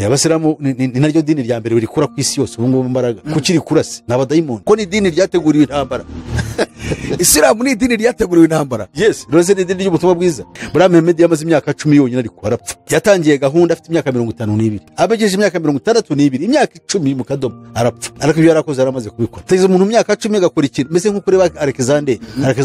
abasilamu ni naryo dini rya mbere rikura ku isi yose ubu ngubu mbaraga kukiri kurase n'abadayimoni ko ni dini ryateguriwe intambara. Isilamu ni idini ryateguriwe intambara. Yes, rose ni idini ry'ubutumwa bwiza. Muri Muhammad yamaze imyaka 10 yonyine ariko arapfa. Yatangiye gahunda afite imyaka 52, abejeje imyaka 62, imyaka 10 mu kadomo arapfa. Ariko ibyo yarakoze aramaze kubikora. Teze umuntu imyaka 10 agakora ikintu meze nko kuri Alexander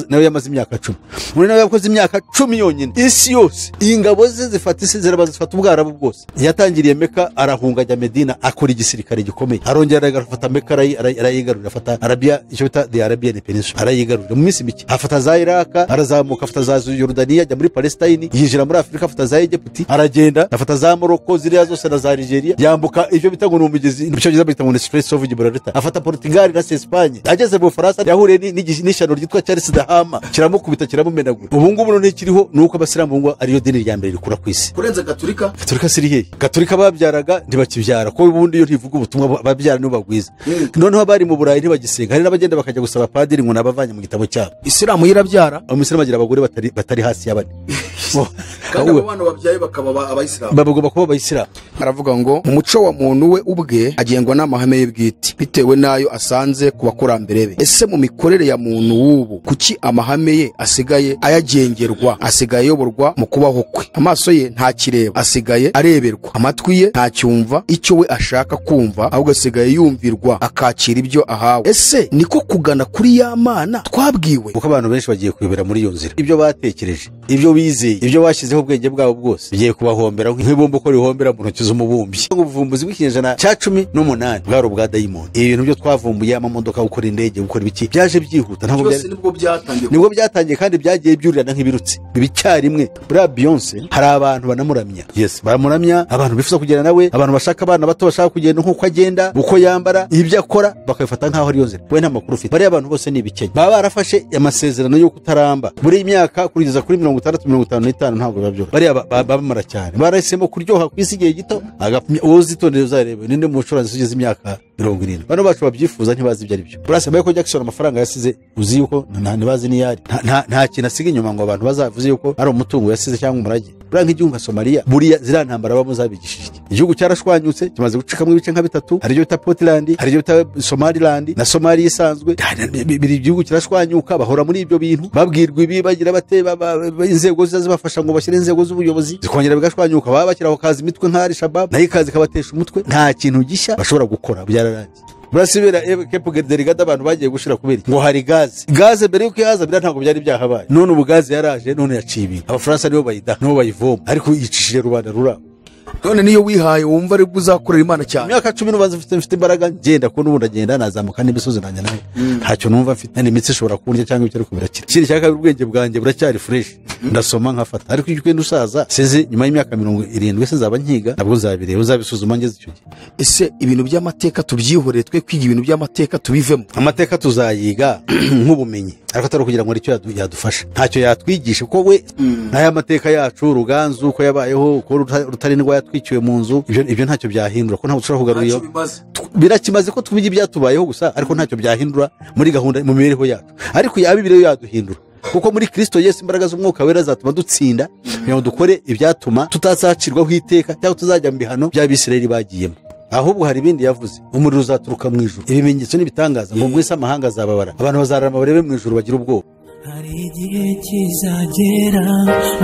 nawe yamaze imyaka 10. Muri nawe yakoze imyaka 10 yonyine. Isi yose ingabo ze zifata isi zifata ubwarabu bwose. Yatangiriye Mecca arahunga ajya Medina akora igisirikare gikomeye. Arongera agafata Mecca arayigarura afata Arabia icyo bita the Arabian Peninsula arayigarura mu minsi mike. Afata za Iraq arazamuka afata za Jordania ajya muri Palestine yinjira muri Afrika afata za Egypt aragenda afata za Morocco ziriya zose na za Nigeria yambuka ivyo bita ngo n'umugezi n'icyo giza bita ngo Strait of Gibraltar afata Portugal na Espagne ageze mu Faransa yahure n'ishano ryitwa Charles de Hama kiramukubita kiramumenagura. Ubu ngubu none kiriho nuko abasilamu ngo ariyo dini rya mbere rikura ku isi kurenza Gatolika. Gatolika siri hehe? Gatolika babyaraga ntibakibyara ko ubundi yo ntivuga ubutumwa babyara no bagwiza. Noneho bari mu Burayi ntibagisenga hari n'abagenda bakajya gusaba padiri ngo nabavanye mu gitabo cyabo. Isilamu yirabyara Umusilamu agira abagore batari hasi y'abandi. Kandi abantu babyaye bakaba abayisilamu babagomba kuba abayisilamu. Aravuga ngo umuco wa muntu we ubwe agengwa n'amahame y'ubwite bitewe nayo asanze ku bakurambere be. Ese mu mikorere ya muntu w'ubu kuki amahame ye asigaye ayagengerwa, asigaye yoborwa mu kubaho kwe? Amaso ye nta kireba, asigaye areberwa. Amatwi ye nta cyumva icyo we ashaka kumva, ahubwo asigaye yumvirwa akakira ibyo ahawe. Ese niko kugana kuri ya Mana twabwiwe? Kuko abantu benshi bagiye kuyobera muri iyo nzira. Ibyo batekereje, ibyo bizeye, ibyo bashyizeho ubwenge bwabo bwose bigiye kubahombera nk'ibombo ko rihombera mu ntoki z'umubumbyi. Ubuvumbuzi bw'ikinyejana cya 18 bwari ubwa dayimoni. Ibintu byo twavumbuye amamodoka gukora indege gukora ibiki byaje byihuta ntabwo nibwo byatangiye kandi byagiye byurirana nk'ibirutsi bicyarimwe. Bra Beyonce hari abantu banamuramya. Yes, baramuramya, abantu bifuza kugenda nawe, abantu bashaka abana bato bashaka kugenda nkuko agenda, uko yambara, ibyo akora bakabifata nkaho ari yonze. We nta makuru ufite. Bari abantu bose ni bikenya. Baba barafashe amasezerano yo kutaramba. Buri imyaka kurigeza kuri 60-55 ntabwo babyo. Bari babamara cyane. Barahisemo kuryoha kwisi gihe gito uzitondeye uzarebe ninde mu bucuranzi ugeze imyaka 70. Bano bacu babyifuza ntibazi ibyo ari byo. Burase Michael Jackson amafaranga yasize uzi yuko ntibazi ni yari. Nta kintu asiga inyuma ngo abantu bazavuze yuko ari umutungo yasize cyangwa umurage. Bura nk'igihugu nka Somalia buriya zirantambara bamuzabigishije. Igihugu cyarashwanyutse kimaze gucikamo ibice nka bitatu. Hari byo bita Portland, hari byo bita Somaliland na Somalia isanzwe. Biri igihugu kirashwanyuka bahora muri ibyo bintu. Babwirwa ibi bagira bate inzego zibafasha ngo bashyire inzego z'ubuyobozi zikongera bigashwanyuka baba bakiraho kazi imitwe nka Al-Shabaab nayo kazi kabatesha umutwe. Nta kintu gishya bashobora gukora byararangiye. Burasibera Cape Delgado abantu bagiye gushira kubera ngo hari gaze mbere yuko yaza bira ntabwo byari byahabaye. None ubu gaze yaraje none yaciye ibintu. Abafaransa nibo bayida nibo bayivoma ariko yicishije rubanda rura. None niyo wihaye wumva ari buzakorera Imana cyane. Imyaka 10 nubaza mfite imbaraga ngenda ko n'ubundi agenda nazamuka n'imisozi nanjye nawe. Ntacyo numva mfite n'imitsi ishobora kurya cyangwa ibyo ariko birakira. Kiri cyaka ubwenge bwanjye buracyari fresh. Ndasoma nkafata ariko icyo kwenda usaza seze nyuma y'imyaka 70 se zaba nkiga nabwo zabireba uzabisuzuma ngeze icyo gihe. Ese ibintu by'amateka tubyihoreye twe kwiga ibintu by'amateka tubivemo. Amateka tuzayiga nk'ubumenyi ariko atari kugira ngo aricyo yadufasha. Ntacyo yatwigisha ko we n'aya mateka yacu Ruganzu uko yabayeho uko rutarindwa yatwikiwe mu nzu ibyo ntacyo byahindura ko ntabwo ushobora kugarura birakimaze ko tubigira ibyatubayeho gusa ariko ntacyo byahindura muri gahunda mu mibereho yacu. Ariko yabibire yaduhindura kuko muri Kristo Yesu imbaraga z'umwuka wera zatuma dutsinda kugira ngo dukore ibyatuma tutazacirwaho iteka cyangwa tuzajya mu bihano by'Abisirayeli bagiyemo. Ahubwo hari ibindi yavuze umuriro uzaturuka mu ijuru ibimenyetso n'ibitangaza ngo mwese amahanga azababara abantu bazarama barebe mu ijuru bagira ubwoba. Hari igihe kizagera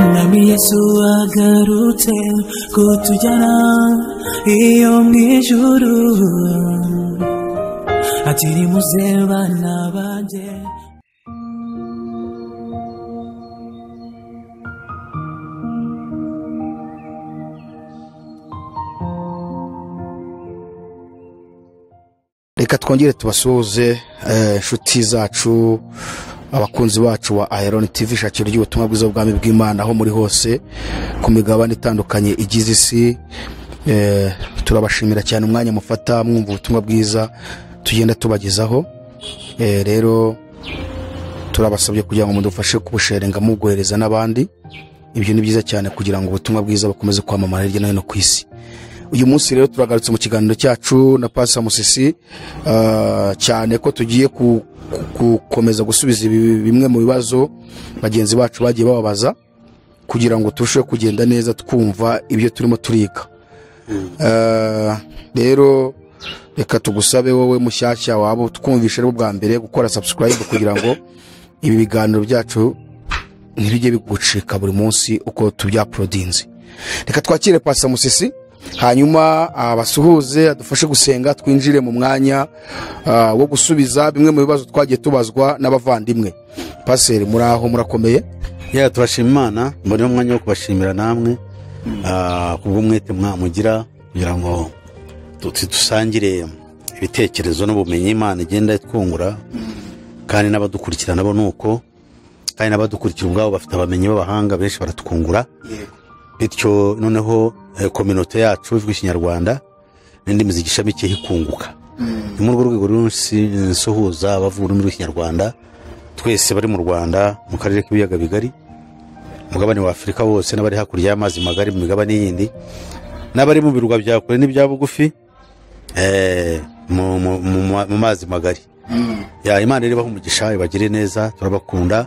Umwami Yesu agarutse kutujyana iyo mu ijuru ati nimuze bana banjye. Reka twongere tubasuhuze inshuti zacu abakunzi bacu wa Iron TV shakiro ry'ubutumwa bwiza bw'Ubwami bw'Imana aho muri hose ku migabane itandukanye igize isi. Turabashimira cyane umwanya mufata mwumva ubutumwa bwiza tugenda tubagezaho. Rero turabasabye kugira ngo mudufashe kubusharinga mubwohereza n'abandi. Ibyo ni byiza cyane kugira ngo ubutumwa bwiza bukomeze kwamamara hirya no hino ku isi. Uyu munsi rero turagarutse mu kiganiro cyacu na Pastor Musisi cyane ko tugiye gukomeza gusubiza bimwe mu bibazo bagenzi bacu bagiye bababaza kugira ngo turusheho kugenda neza twumva ibyo turimo turiga. rero reka tugusabe wowe mushyashya waba twumvishe ari bwa mbere gukora subscribe kugira ngo ibi biganiro byacu ntibijye bigucika buri munsi uko tubyaprodinze. Reka twakire Pastor Musisi hanyuma abasuhuze adufashe gusenga twinjire mu mwanya wo gusubiza bimwe mu bibazo twagiye tubazwa n'abavandimwe. Pastor muraho murakomeye? Turashima Imana, mbone umwanya wo kubashimira namwe kubw'umwete mwamugira kugira ngo dusangire ibitekerezo n'ubumenyi Imana igenda itwungura, kandi n'abadukurikirana bo nuko, kandi n'abadukurikira ubwabo bafite abamenyi b'abahanga benshi baratwungura. Bityo noneho community yacu ivuga Ikinyarwanda n'indimi zigishamikiye hikunguka. Ni mu rwego rw'insuhuza abavuga ururimi rw'Ikinyarwanda twese bari mu Rwanda, mu karere k'ibiyaga bigari, mugabane wa Afrika wose, n'abari hakurya y'amazi magari mu migabane yindi, n'abari mu birwa bya kure n'ibya bugufi mu mazi magari. Imana iri baho umugisha, ibagire neza, turabakunda,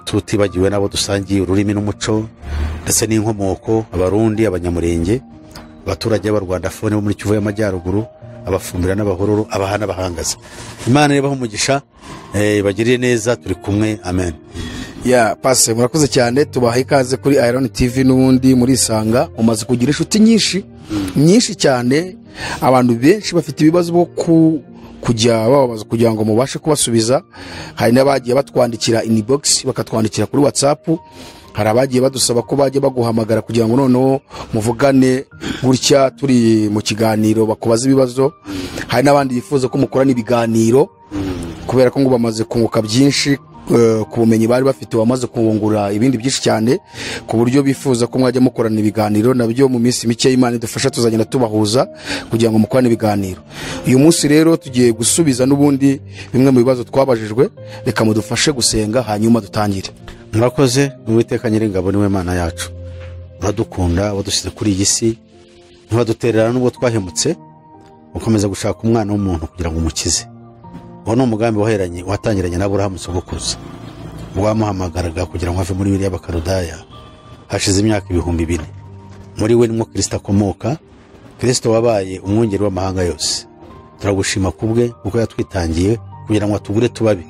tutibagiwe nabo dusangiye ururimi n'umuco ndetse n'inkomoko, abarundi, abanyamurenge, abaturage b'Abarwandafone bo muri Kivu y'Amajyaruguru, abafumbira n'abahororo, abahana bahangaza. Imana iri baho umugisha, ibagire neza, turi kumwe, amen. Pastor murakoze cyane, tubaha ikaze kuri Iron TV n'ubundi muri Isanga. Umaze kugira inshuti nyinshi cyane, abantu benshi bafite ibibazo bwo kujya babaza kugira ngo mubashe kubasubiza. Hari n'abagiye batwandikira inbox, bakatwandikira kuri WhatsApp, hari abagiye badusaba ko bajye baguhamagara kugira ngo noneho muvugane gutya turi mu kiganiro bakubaza ibibazo. Hari n'abandi bifuza ko mukorana ibiganiro kubera ko ngo bamaze kunguka byinshi ku bumenyi bari bafite, wamaze kubungura ibindi byinshi cyane ku buryo bifuza ko mwajya mukorana ibiganiro. Nabyo mu minsi mike Imana idufasha tuzagenda tubahuza kugira ngo mukorane ibiganiro. Uyu munsi rero tugiye gusubiza n'ubundi bimwe mu bibazo twabajijwe. Reka mudufashe gusenga hanyuma dutangire. Murakoze. Uwiteka Nyiringabo niwe Mana yacu, uradukunda, wadushyize kuri iyi si, ntiwadutererana n'ubwo twahemutse, ukomeza gushaka umwana w'umuntu kugira ngo umukize. Uwo ni umugambi watangiranye na Aburahamu sogokuruza, wamuhamagaraga kugira ngo ave muri biriya bakarudaya hashize imyaka 2000. Muri we nimwo Kristo akomoka, Kristo wabaye umwungeri w'amahanga yose. Turagushima kubwe kuko yatwitangiye kugira ngo atugure tubabi.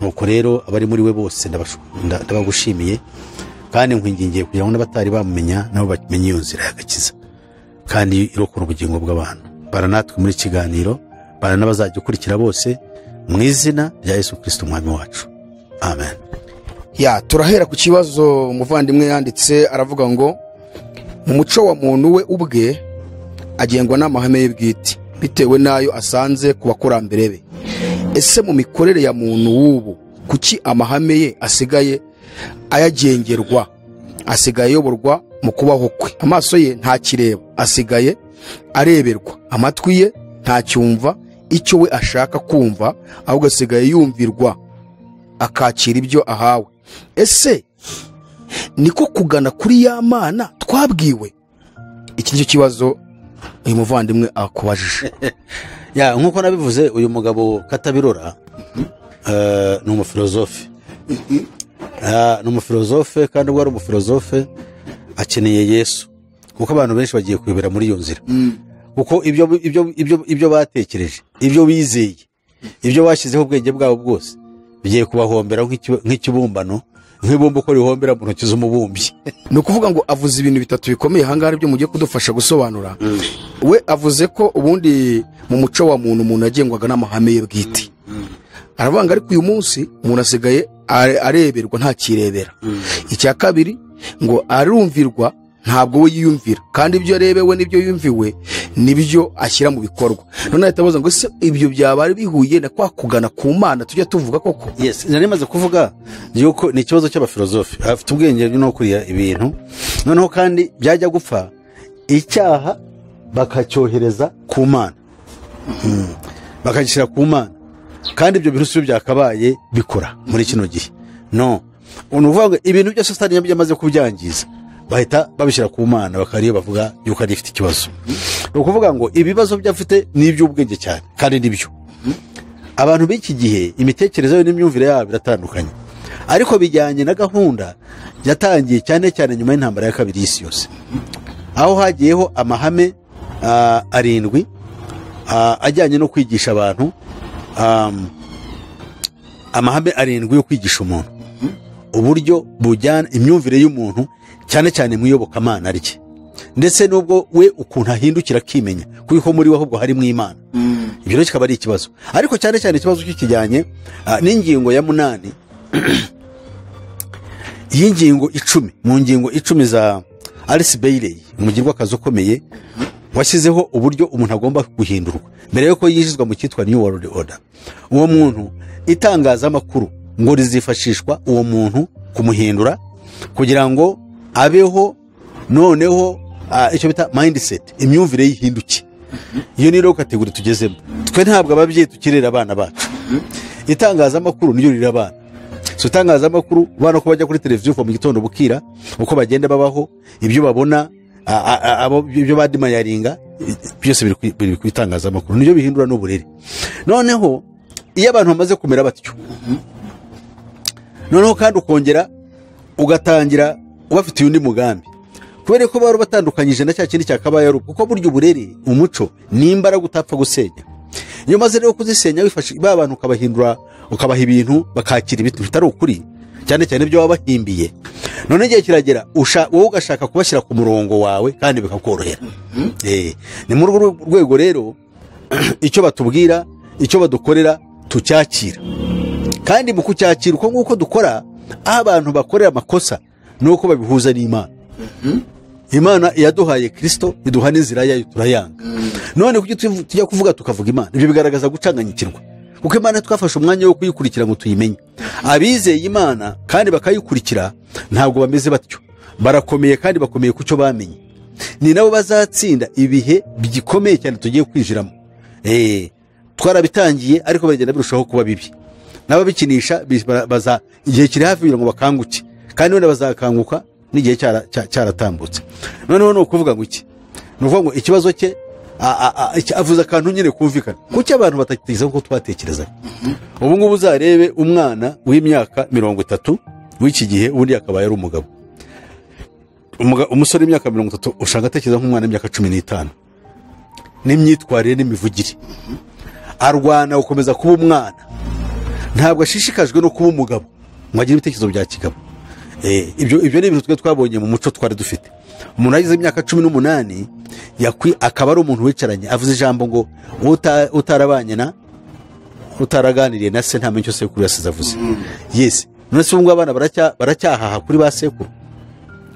Nuko rero abari muri we bose ndabagushimiye, kandi nkwingingiye kugira ngo n'abatari bamumenya nabo bamenye iyo nzira y'agakiza kandi irokora ubugingo bw'abantu. Baranatwe muri kiganiro, n'abazajya ukurikira bose, mu izina rya Yesu Kristo umwami wacu, amen. Turahera ku kibazo umuvandimwe yanditse, aravuga ngo mu muco wa muntu we ubwe agengwa n'amahame ye bwite bitewe n'ayo asanze ku bakurambere be. Ese mu mikorere ya muntu w'ubu kuki amahame ye asigaye ayagengerwa, asigaye ayoborwa mu kubaho kwe? Amaso ye ntakireba, asigaye areberwa, amatwi ye ntacyumva icyo we ashaka kumva, ahubwo asigaye yumvirwa akakira ibyo ahawe. Ese niko kugana kuri ya Mana twabwiwe? Iki nicyo kibazo uyu muvandimwe akubajije. Nkuko nabivuze, uyu mugabo Katabirora ni umufilozofe. Ni umufilozofe, kandi ubwo ari umufilozofe akeneye Yesu, kuko abantu benshi bagiye kuyobera muri iyo nzira. Kuko ibyo batekereje, ibyo bizeye, ibyo bashyizeho ubwenge bwabo bwose bigiye kubahombera nk'ikibumbano, nk'ibumba uko rihombera mu ntoki z'umubumbyi. Ni ukuvuga ngo avuze ibintu bitatu bikomeye ahangaha byo mugiye kudufasha gusobanura. We avuze ko ubundi mu muco wa muntu umuntu agengwaga n'amahame ye bwite. Aravuga ngo ariko uyu munsi umuntu asigaye areberwa ntakirebera. Icya kabiri ngo arumvirwa, ntabwo we yiyumvira, kandi ibyo arebewe n'ibyo yumviwe nibyo ashyira mu bikorwa. None ahitabaza ngo se ibyo byabari bihuye na kwa kugana ku Mana tujya tuvuga koko? Yes, nari maze kuvuga yuko ni ikibazo cy'abafilozofi, afite ubwenge no kuriya ibintu, noneho kandi byajya gupfa icyaha bakacyohereza ku Mana, bakagishyira ku Mana, kandi ibyo bintu sibyo byakabaye bikora muri kino gihe. No, unuvuga ngo ibintu byose Satani yamaze kubyangiza bahita babishyira ku Mana, bakariye bavuga yuko ari ifite ikibazo. Ni ukuvuga ngo ibibazo byafite ni iby'ubwenge cyane, kandi nibyo. Abantu b'iki gihe imitekerereze n'imyumvire yabo biratandukanye, ariko bijyanye na gahunda yatangiye cyane cyane nyuma y'intambara ya kabiri y'isi yose. aho hagiyeho amahame 7 ajyanye no kwigisha abantu, amahame 7 yo kwigisha umuntu uburyo bujyana imyumvire y'umuntu cyane cyane mu iyobokamana rye, ndetse n'ubwo we ukuntu ahindukira akimenya kuko muri we ahubwo hari mu Imana. Ibyo rero kikaba ari ikibazo, ariko cyane cyane ikibazo kijyanye n'ingingo ya 8 y'ingingo 10 mu ngingo 10 za Alice Bailey, umugirwakazi ukomeye washyizeho uburyo umuntu agomba guhindurwa mbere yuko yinjizwa mu cyitwa New World Order. Uwo muntu itangazamakuru ngo rizifashishwa uwo muntu kumuhindura kugira ngo abeho noneho icyo bita mindset, imyumvire yihinduke. Iyo ni rero kategori tugezemo. Twe ntabwo ababyeyi tukirera abana bacu, itangazamakuru niyo rira abana. So itangazamakuru bana ko bajya kuri televiziyo mu gitondo bukira, uko bagenda babaho, ibyo babona, ibyo badima yaringa, byose biri ku itangazamakuru, niyo bihindura n'uburere. Noneho iyo abantu bamaze kumera batyo, noneho kandi ukongera ugatangira ubafitiye undi mugambi, kubera ko bari batandukanyije na cya kindi cyakabaye ari kuko buryo uburere, umuco ni imbaraga utapfa gusenya. Iyo maze rero kuzisenya wifashe ba bantu ukabahindura, ukabaha ibintu bakakira ibintu bitari ukuri, cyane cyane ibyo wabahimbiye. None igihe kiragera wowe ugashaka kubashyira ku murongo wawe kandi bikakorohera. Ni muri urwo rwego rero icyo batubwira, icyo badukorera tucyakira, kandi mu kucyakira uko nguko dukora, aho abantu bakorera amakosa nuko babihuza n'Imana. Imana yaduhaye Kristo, iduha n'inzira yayo turayanga. None kuki tujya kuvuga tukavuga Imana? Ibyo bigaragaza gucanganyikirwa, kuko Imana twafashe umwanya wo kuyikurikira ngo tuyimenye. Abizeye Imana kandi bakayikurikira ntabwo bameze batyo, barakomeye kandi bakomeye kucyo bamenye. Ni nabo bazatsinda ibihe bigikomeye cyane tugiye kwinjiramo. Twarabitangiye ariko bagenda birushaho kuba bibi. N'ababikinisha baza igihe kiri hafi ngo bakanguke, kandi none bazakanguka n'igihe cyaratambutse. Noneho no kuvuga ngo iki, nuvuga ngo ikibazo cye avuza akantu nyine kumvikana kuki abantu batakiza uko twatekereza. Ubu ngubu uzarebe umwana w'imyaka 30 w'iki gihe, ubundi akabaye ari umugabo, umusore w'imyaka 30 ushanga atekereza nk'umwana w'imyaka 15, n'imyitwarire n'imivugire, arwana gukomeza kuba umwana, ntabwo ashishikajwe no kuba umugabo ngo agire ibitekerezo bya kigabo. Ibyo ni ibintu twe twabonye mu muco twari dufite. Umuntu agize imyaka 18 akaba ari umuntu wicaranye avuze ijambo ngo utarabanye na utaraganiriye na se nta menyo sekuru yasize avuze. Yes, none se ubwo abana baracyahaha kuri ba sekuru,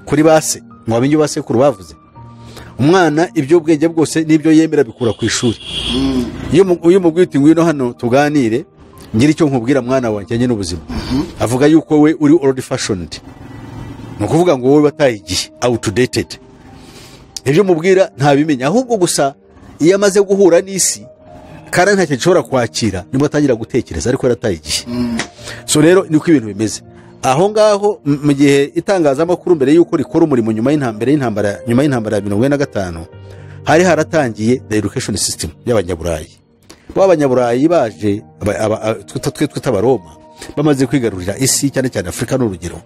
kuri base ngo abenye ba sekuru bavuze. Umwana ibyo ubwenge bwose nibyo yemera bikura ku ishuri. Iyo mubwite ngwino hano tuganire, ngira icyo nkubwira mwana wanjye nyine n'ubuzima, avuga yuko we uri old fashioned, no kuvuga ngo wowe batayigiye, outdated. Ibyo mubwira ntabimenya, ahubwo gusa iyo amaze guhura n'isi kandi nta cyo gishobora kwakira nibwo atangira gutekereza, ariko yaratayigiye. So rero niko ibintu bimeze aho ngaho. Mu gihe itangazamakuru mbere yuko rikora umurimo nyuma y'intambara ya 1945 hari haratangiye the education system y'abanyaburayi. Abanyaburayi baje twita Abaroma, bamaze kwigarurira isi cyane cyane Afrika n'urugero.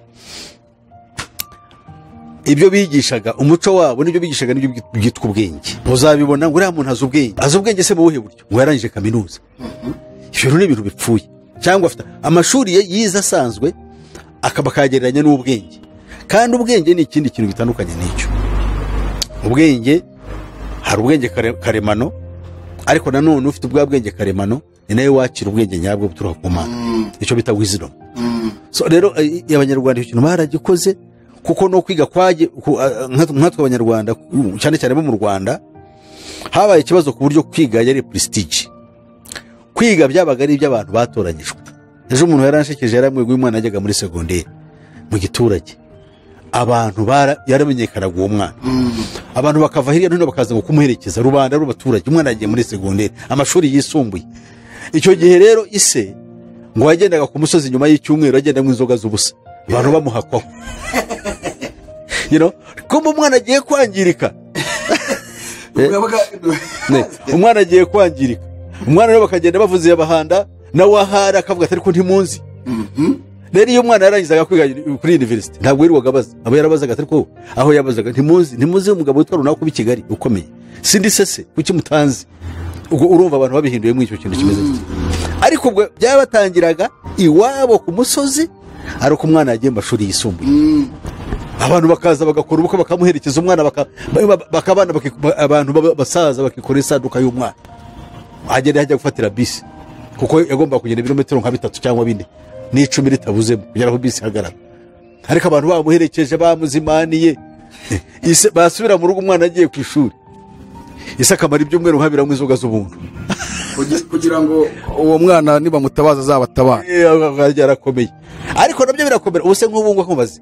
Ibyo bigishaga umuco wabo n'ibyo bigishaga n'ibyo byitwa ubwenge. Uzabibona ngo uriya muntu azi ubwenge se mu buhe buryo? Ngo yarangije kaminuza. Ibyo ni ibintu bipfuye. Cyangwa afite amashuri ye yize asanzwe akaba kagereranya n'ubwenge, kandi ubwenge ni ikindi kintu bitandukanye n'icyo. Ubwenge hari ubwenge karemano, ariko nanone ufite ubwa bwenge karemano ni nawe wakira ubwenge nyabwo buturuka ku Mana, icyo bita wisdom. So rero abanyarwanda ikintu baragikoze, kuko no kwiga kwaje nkatwe abanyarwanda cyane cyane bo mu Rwanda habaye ikibazo ku buryo kwiga yari prestige. Kwiga byabaga ari iby'abantu batoranyijwe. Ejo umuntu yaranshekeje yaramwiguye umwana ajyaga muri secondaire mu giturage, abantu yaramenyekanaga uwo mwana, abantu bakava hirya no hino bakaza ngo kumuherekeza, rubanda rw'abaturage, umwana yagiye muri secondaire, amashuri yisumbuye. Icyo gihe rero ise ngo yagendaga ku musozi nyuma y'icyumweru agenda mu inzoga z'ubusa, abantu bamuhakwaho. Kumbe umwana agiye kwangirika. Umwana agiye kwangirika, umwana rero bakagenda bavuze abahanda nawe ahari akavuga atari ko ntimunzi. rero iyo umwana yarangizaga kwiga kuri university ntabwo yirirwaga abaza abo yarabazaga ariko aho yabazaga ntimuzi umugabo witwa runaka uba i Kigali ukomeye sindi sese kuki mutanzi ubwo urumva abantu babihinduye mu icyo kintu kimeze giti ariko ubwo byabatangiraga iwabo ku musozi ari uko umwana yagiye mu mashuri yisumbuye abantu bakaza bagakora ubukwe bakamuherekeza umwana bakabana abantu basaza bakikora isanduka y'umwana agenda hajya gufatira bisi kuko yagomba kugenda ibirometero nka 3 cyangwa 4 n'icumi ritabuzemo kugera aho bisi hagarara ariko abantu bamuherekeje bamuzimaniye basubira mu rugo umwana agiye ku ishuri ise akamara ibyumweru nk'abiramo inzoga z'ubuntu kugira ngo uwo mwana niba mutabaza azabatabara yarakomeye ariko nabyo birakomera ubuse nk'ubu ngo kumaze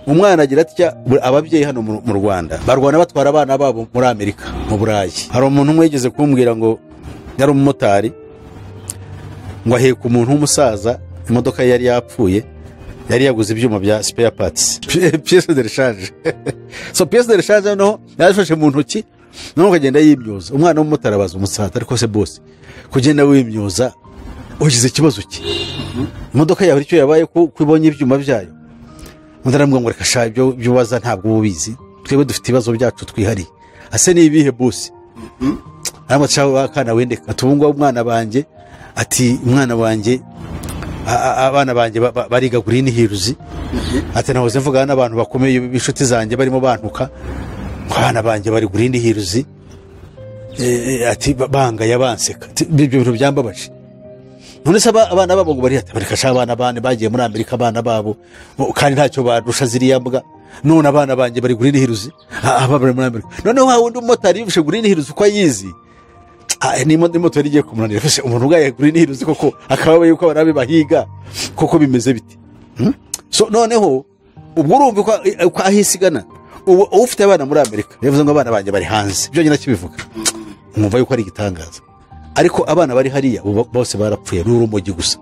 umwana agira atya ababyeyi hano mu Rwanda barwana batwara abana babo muri Amerika mu Burayi hari umuntu umwe yigeze kumbwira ngo yari umumotari ngo aheka umuntu w'umusaza imodoka yari yapfuye yari yaguze ibyuma bya spare parts pièce de rechange so pièce de rechange no yafashe mu ntoki no kugenda yimyoza umwana w'umumotari abaza umusaza ariko se boss kugenda wimyoza ugize ikibazo ki imodoka yawe icyo yabaye kwibonye ibyuma byayo mundaramwe ngo reka sha ibyo waza ntabwo ubizi twebwe dufite ibibazo byacu twihari ase ni ibihe boss arimo cyawe akana wende atubungwa umwana banje ati umwana banje abana banje bariga Green Hills ati nahoze mvuga n'abantu bakomeye b'inshuti zanjye barimo bantuka abana banje bari Green Hills ati banga yabanseka ibyo bintu byambabaje none se abana babo ngo bari bareka sha abana bane bagiye muri Amerika abana babo kandi ntacyo barusha ziriya mbwa none abana banje bari Green Hills ababare muri Amerika none wa wundi umotari yufishe Green Hills uko yizi ni moto yari igiye kumunanira fese umuntu ugaye Green Hills koko akabaye yuko barabe bahiga koko bimeze biti so noneho ubwo urumva uko ahisigana ufite abana muri Amerika yavuze ngo abana banje bari hanze byo nyina kibivuga mwumva yuko ari igitangaza ariko abana bari hariya bose barapfuye n'urumogi gusa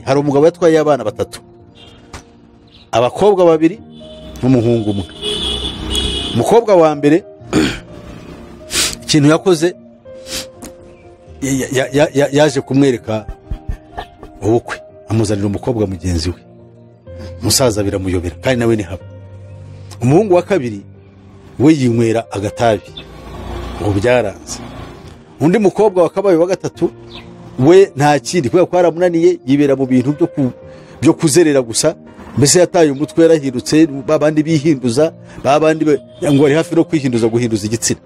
hari umugabo yatwaye abana 3 abakobwa 2 n'umuhungu umwe umukobwa wa mbere ikintu yakoze yaje kumwereka ubukwe amuzanira umukobwa mugenzi we musaza biramuyobera kandi nawe ni haba umuhungu wa kabiri we yinywera agatabi ngo byaranze undi mukobwa wakabaye wa gatatu we nta kindi kubera ko aramunaniye yibera mu bintu byo kuzerera gusa mbese yataye umutwe yarahirutse babandi bihinduza babandi ngo ari hafi no kwihinduza guhinduza igitsina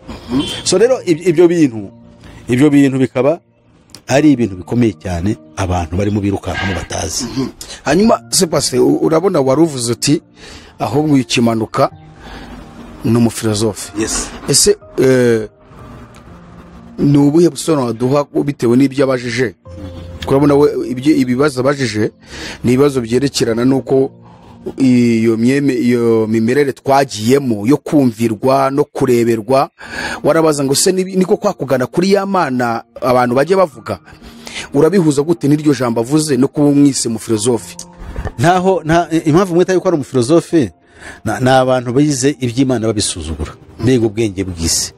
so rero ibyo bintu bikaba ari ibintu bikomeye cyane abantu barimo birukanka mu batazi hanyuma Sebaste urabona waruvuze uti ahubwo ikimanuka n'umufilozofe yes ese ni ubuhe busobanuro duha bitewe n'ibyo abajije kurabona we ibibazo abajije ni ibibazo byerekerana nuko iyo mimerere twagiyemo yo kumvirwa no kureberwa warabaza ngo se niko kwakugana kuri ya mana abantu baje bavuga urabihuza gute n'iryo jambo avuze no kuba umwise mu filozofi nta impamvu mwita yuko ari umufilozofe na abantu bize iby'Imana babisuzugura mbega ubwenge bw'isi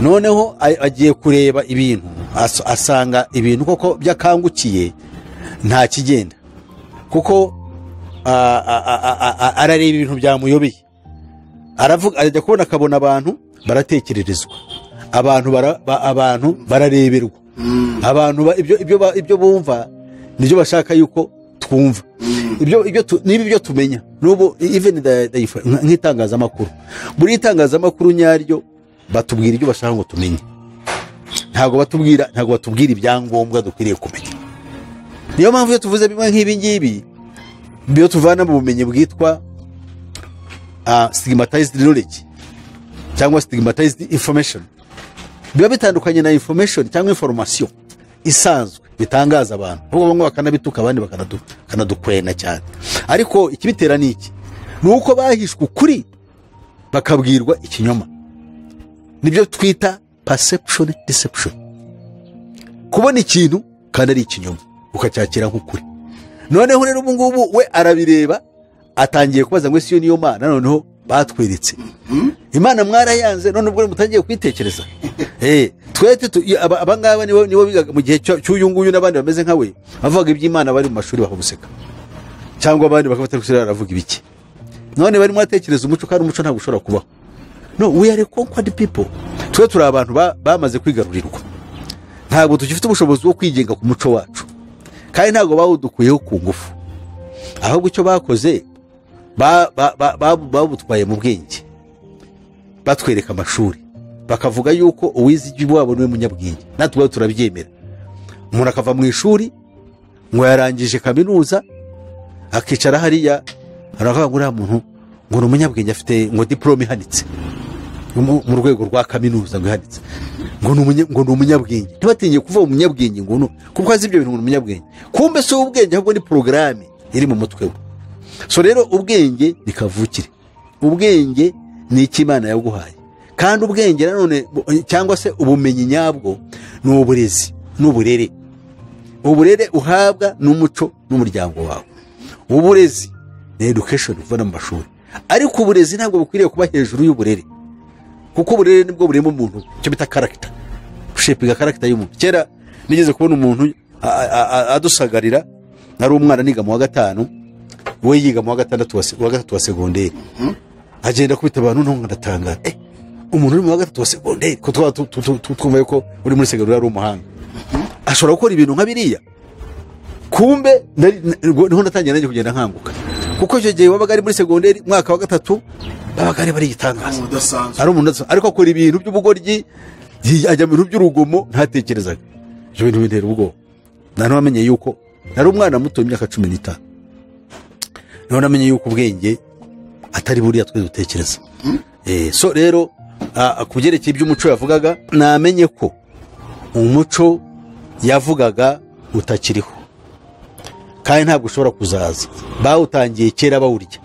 noneho agiye kureba ibintu asanga ibintu koko byakangukiye nta kigenda kuko arareba ibintu byamuyobeye aravuga ajya kubona akabona abantu baratekererezwa abantu barareberwa abantu ibyo bumva nibyo bashaka yuko twumva ibyo tumenya n'ubu even nk'itangazamakuru buri itangazamakuru nyaryo batubwira ibyo bashaka ngo tumenye ntabwo batubwira ibyangombwa dukwiriye kumenya niyo mpamvu iyo tuvuze bimwe nk'ibi ngibi biyo tuvana mu bumenyi bwitwa stigmatized knowledge cyangwa stigmatized information biba bitandukanye na information cyangwa information isanzwe bitangaza abantu ahubwo bamwe bakanabituka abandi bakanadukwena cyane ariko ikibitera ni iki ni uko bahishwe ukuri bakabwirwa ikinyoma nibyo twita perception deception kubona ikintu kandi ari ikinyoma ukacyakira nk'ukuri noneho rero ubu ngubu we arabireba atangiye kubaza ngo ese iyo niyo mana noneho batweretse imana mwarayanze none ubwo mutangiye kwitekereza twete abangaba nibo bigaga mu gihe cy'uyu nguyu n'abandi bameze nka we bavuga iby'Imana bari mu mashuri bakubuseka cyangwa abandi bakaba batari baravuga ibiki. None barimo batekereza umuco kandi umuco ntabwo ushobora kubaho. No, we are conquered people. Twe turi abantu bamaze kwigarurirwa. Ntabwo tugifite ubushobozi bwo kwigenga ku muco wacu. Kandi ntabwo bawudukuyeho ku ngufu. Ahubwo icyo bakoze babutwaye mu bwenge. Batwereka amashuri. Bakavuga yuko uwize iby'iwabo niwe munyabwenge. Natwe turabyemera. Umuntu akava mu ishuri ngo yarangije kaminuza akicara hariya aravuga ngo uriya muntu ngo ni umunyabwenge afite ngo diplome ihanitse mu rwego rwa kaminuza ngo ihanitse ngo ni umunyabwenge. Ntibatinye kuva umunyabwenge ngo kuko azi ibyo bintu ngo ni umunyabwenge. Kumbe si ubwenge ahubwo ni porogaramu iri mu mutwe we. So rero ubwenge nikavukire. Ubwenge ni iki Imana yaguhaye. Kandi ubwenge nanone cyangwa se ubumenyi nyabwo ni uburezi n'uburere. Uburere uhabwa n'umuco n'umuryango wawe. Uburezi ni education uva mu mashuri. Ariko uburezi ntabwo bukwiriye kuba hejuru y'uburere. Kuko uburere nibwo burimo umuntu cyo bita character. Shaping character y'umuntu. Kera nigeze kubona umuntu adusagarira nari umwana niga mu wa 5 we yiga mu wa 6 wa segonderi. Agenda kubita abantu none ndatangara. Umuntu uri mu wa 3 wa segonderi ko twumva yuko uri muri segonderi ari umuhanga. Ashobora gukora ibintu nka biriya. Kumbe niho natangiye nanjye kugenda nkanguka. Kuko icyo gihe wabaga ari muri segonderi mwaka wa 3 babaga ari bari gitangaza. Ari umuntu ariko akora ibintu by'ubugoryi ajya mu bintu by'urugomo ntatekerezaga. Ibyo bintu bintera ubwo. Nano wamenye yuko nari umwana muto w'imyaka 15. Niho namenye yuko ubwenge atari buriya twe dutekereza. So rero kubyerekeye iby'umuco yavugaga namenye ko umuco yavugaga utakiriho. Kandi ntabwo ushobora kuzaza. Bawutangiye kera bawurya.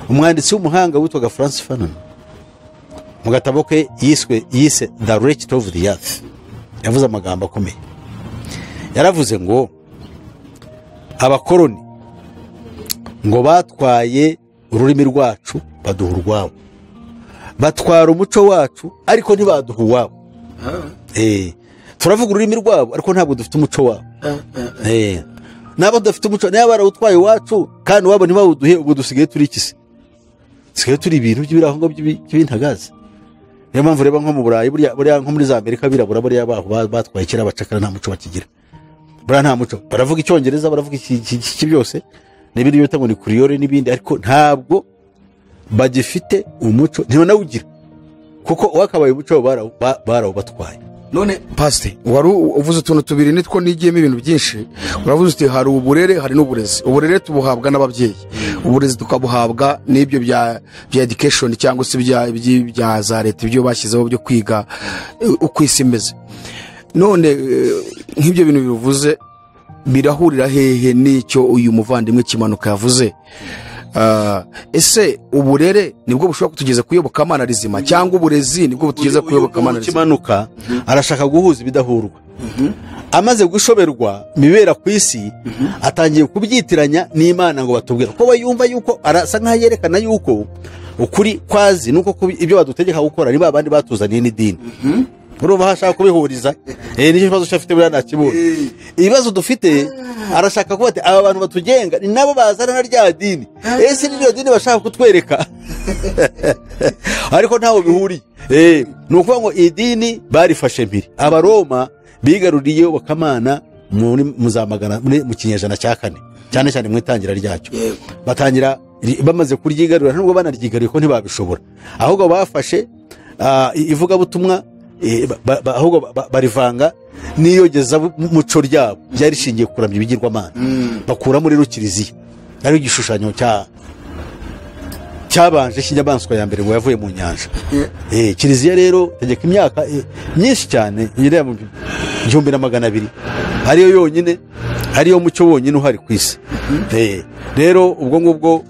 Umwanditsi w'umuhanga witwaga Francis Fanon mu gatabo ke yise The Wretched of the Earth yavuze amagambo akomeye. Yaravuze ngo abakoroni ngo batwaye ururimi rwacu baduha urwabo. Batwara umuco wacu ariko ntibaduha uwabo. Turavuga ururimi rwabo ariko ntabwo dufite umuco wabo. Nabo dufite umuco niba barawutwaye wacu kandi wabo ntibawuduhe ubwo dusigaye turi ikisi. Sigaye turi ibintu by'ibirahungo by'ibintagaza. Niyo mpamvu reba nko mu Burayi buriya nko muri za Amerika birabura buriya batwaye kera bacakara nta muco bakigira. Buriya nta muco. Baravuga icyongereza baravuga iki byose. N'ibindi bita ngo ni Creole n'ibindi ariko ntabwo bagifite umuco ntibanawugira. Kuko wakabaye umuco barawubatwaye. None pastor wari uvuze utuntu tubiri nitwo nigiyemo ibintu byinshi. Uravuze uti hari uburere hari n'uburezi. Uburere tubuhabwa n'ababyeyi. Uburezi tukabuhabwa n'ibyo bya education cyangwa se bya za leta ibyo bashyizeho byo kwiga uko isi imeze. None nk'ibyo bintu bivuze birahurira hehe n'icyo uyu muvandimwe Kimanuka yavuze? Ese uburere nibwo bushobora kutugeza kuyoboka Imana rizima cyangwa uburezi nibwo butugeza kuyoboka Imana rizima? Kimanuka arashaka guhuza ibidahurwa. Amaze gushoberwa mibera ku isi atangiye kubyitiranya n'Imana ngo batubwira ko bayumva yuko arasa nka yerekana yuko ukuri kwazi nuko ibyo badutegeka gukora ni babandi batuzaniye n'idini. Urumva hashaka kubihuriza nicyo kibazo cyafite buriya nakibona. Ibibazo dufite arashaka kuba ati aba bantu batugenga ni nabo bazana na rya dini. Ese n'iryo dini bashaka kutwereka ariko ntaho bihuriye. Nukuvuga ngo idini barifashe mpiri. Abaroma bigaruriye bakamana mu kinyejana cya 4 cyane cyane mu itangira ryacyo. Batangira bamaze kuryigarura nubwo banaryigaruriye ko ntibabishobora. Ahubwo bafashe ivuga butumwa ahubwo barivanga n'iyogeza muco ryabo byari shingiye kuramya ibigirwamana. Bakura muri rukiriziya ari igishushanyo cyabanje cy'inyamaswa ya mbere ngo yavuye mu nyanja. Kiriziya rero tegeka imyaka myinshi cyane yireba mu 1200 ariyo yonyine ariyo mucyo wonyine uhari ku isi. Rero ubwo ngubwo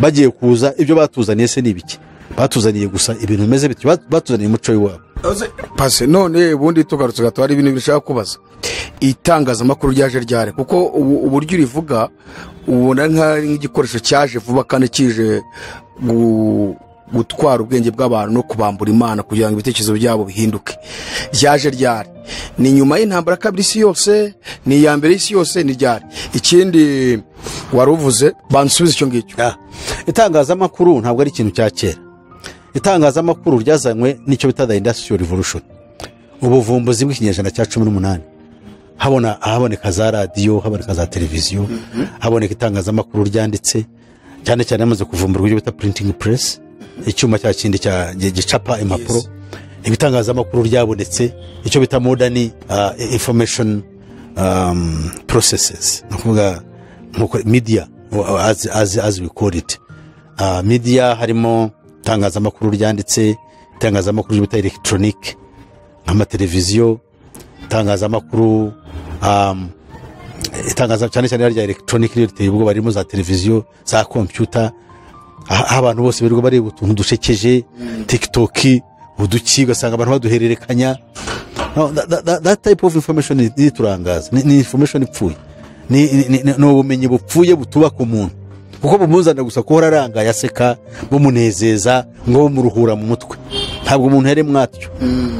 bagiye kuza ibyo batuzaniye se nibiki? Batuzaniye gusa ibintu bimeze biti, batuzaniye umuco w'iwabo. Pase none ubundi tugarutse gato hari ibintu bishaka kubaza. Itangazamakuru ryaje ryare kuko uburyo urivuga ubona nk'igikoresho cyaje vuba kandi kije gutwara ubwenge bw'abantu no kubambura imana kugira ngo ibitekerezo byabo bihinduke ryaje ryari? Ni nyuma y'intambara kabiri isi yose, ni iya mbere isi yose, ni ryari? Ikindi wari uvuze bansubiza icyo ngicyo. Itangazamakuru ntabwo ari ikintu cya kera. Itangazamakuru ryazanywe n'icyo bita the industrial revolution, ubuvumbuzi bw'ikinyejana cya 18. Haboneka za radiyo, haboneka za televiziyo, haboneka itangazamakuru ryanditse, cyane cyane yamaze kuvumburwa ibyo bita printing press, icyuma cya kindi gicapa impapuro. Ibitangazamakuru ryabonetse icyo bita modern information processes, nukuvuga media as we call it. Media harimo itangazamakuru ryanditse, itangazamakuru bita electronic nk'amateleviziyo, itangazamakuru cyane cyane rya electronic riteye ubwo barimo za televiziyo, za computer, abantu bose birirwa bareba utuntu dushekeje, TikTok, uduki, ugasanga abantu baduhererekanya. That type of information ni turangaza, ni information ipfuye, ni ubumenyi bupfuye butubaka umuntu, kuko bumuzana gusa ko ararangaye aseka, bumunezeza, ngo bumuruhura mu mutwe. Ntabwo umuntu yaremwe atyo.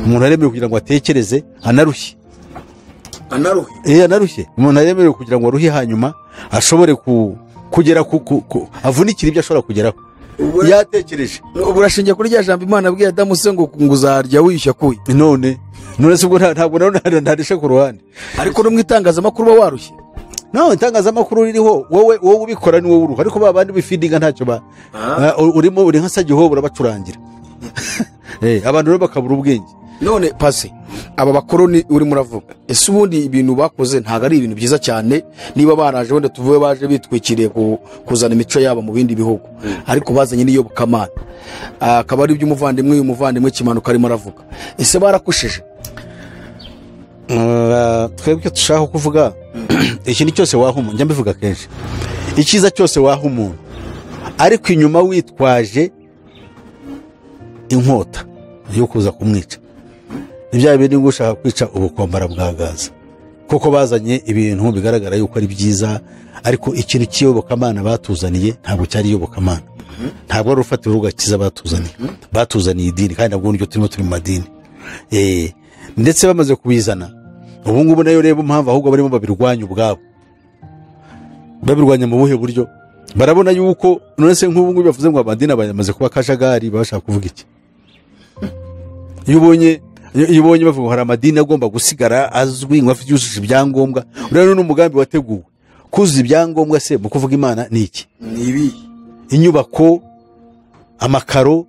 Umuntu yaremewe kugira ngo atekereze, anarushye. Anarushye. Umuntu yaremewe kugira ngo aruhe, hanyuma ashobore kugera avunikira ibyo ashobora kugeraho yatekereje. Urashingiye kuri rya jambo Imana abwiye Adamu se ngo uzarya wishywa kuye. None se ubwo ntabwo ndarishe ku ruhande. Ariko no mu itangazamakuru ba warushye. No, itangazamakuru ririho, wowe ubikora ni wowe uruha, ariko babandi bifidinga ntacyo urimo uri nka Sagihobora bacurangira. Abantu rero bakabura ubwenge. None pasi aba bakoroni uri muravuga, ese ubundi ibintu bakoze ntago ari ibintu byiza cyane? Niba baraje wenda tuvuye baje bitwikiriye kuzana imico yabo mu bindi bihugu, ariko bazanye n'iyo bukamana, akaba ari iby'umuvandimwe Kimanuka arimo aravuga, ese barakushije? Twebwe dushaka kuvuga ikintu cyose waha umuntu, njya mbivuga kenshi, icyiza cyose waha umuntu, ariko inyuma witwaje inkota yo kuza kumwica, ibya bintu ngo ushaka kwica ubukombara bwa gaza, kuko bazanye ibintu bigaragara yuko ari byiza, ariko ikintu cy'iyobokamana batuzaniye ntabwo cyari iyobokamana, ntabwo ari urufatiro rugakiza batuzaniye idini, kandi nabwo n'iryo turi mu madini. Ndetse bamaze kubizana, ubu ngubu nayo reba impamvu ahubwo barimo babirwanya ubwabo. Babirwanya mu buhe buryo? Barabona yuko none se nk'ubu ngubu bavuze ngo abadini bamaze kuba kajagari, bashaka kuvuga iki? Iyo ubonye bavuga hari amadini agomba gusigara azwi ngo afite yujuje ibyangombwa, urabona n'umugambi wateguwe kuzuza ibyangombwa. Se mu kuvuga Imana ni iki? Ni ibi inyubako, amakaro,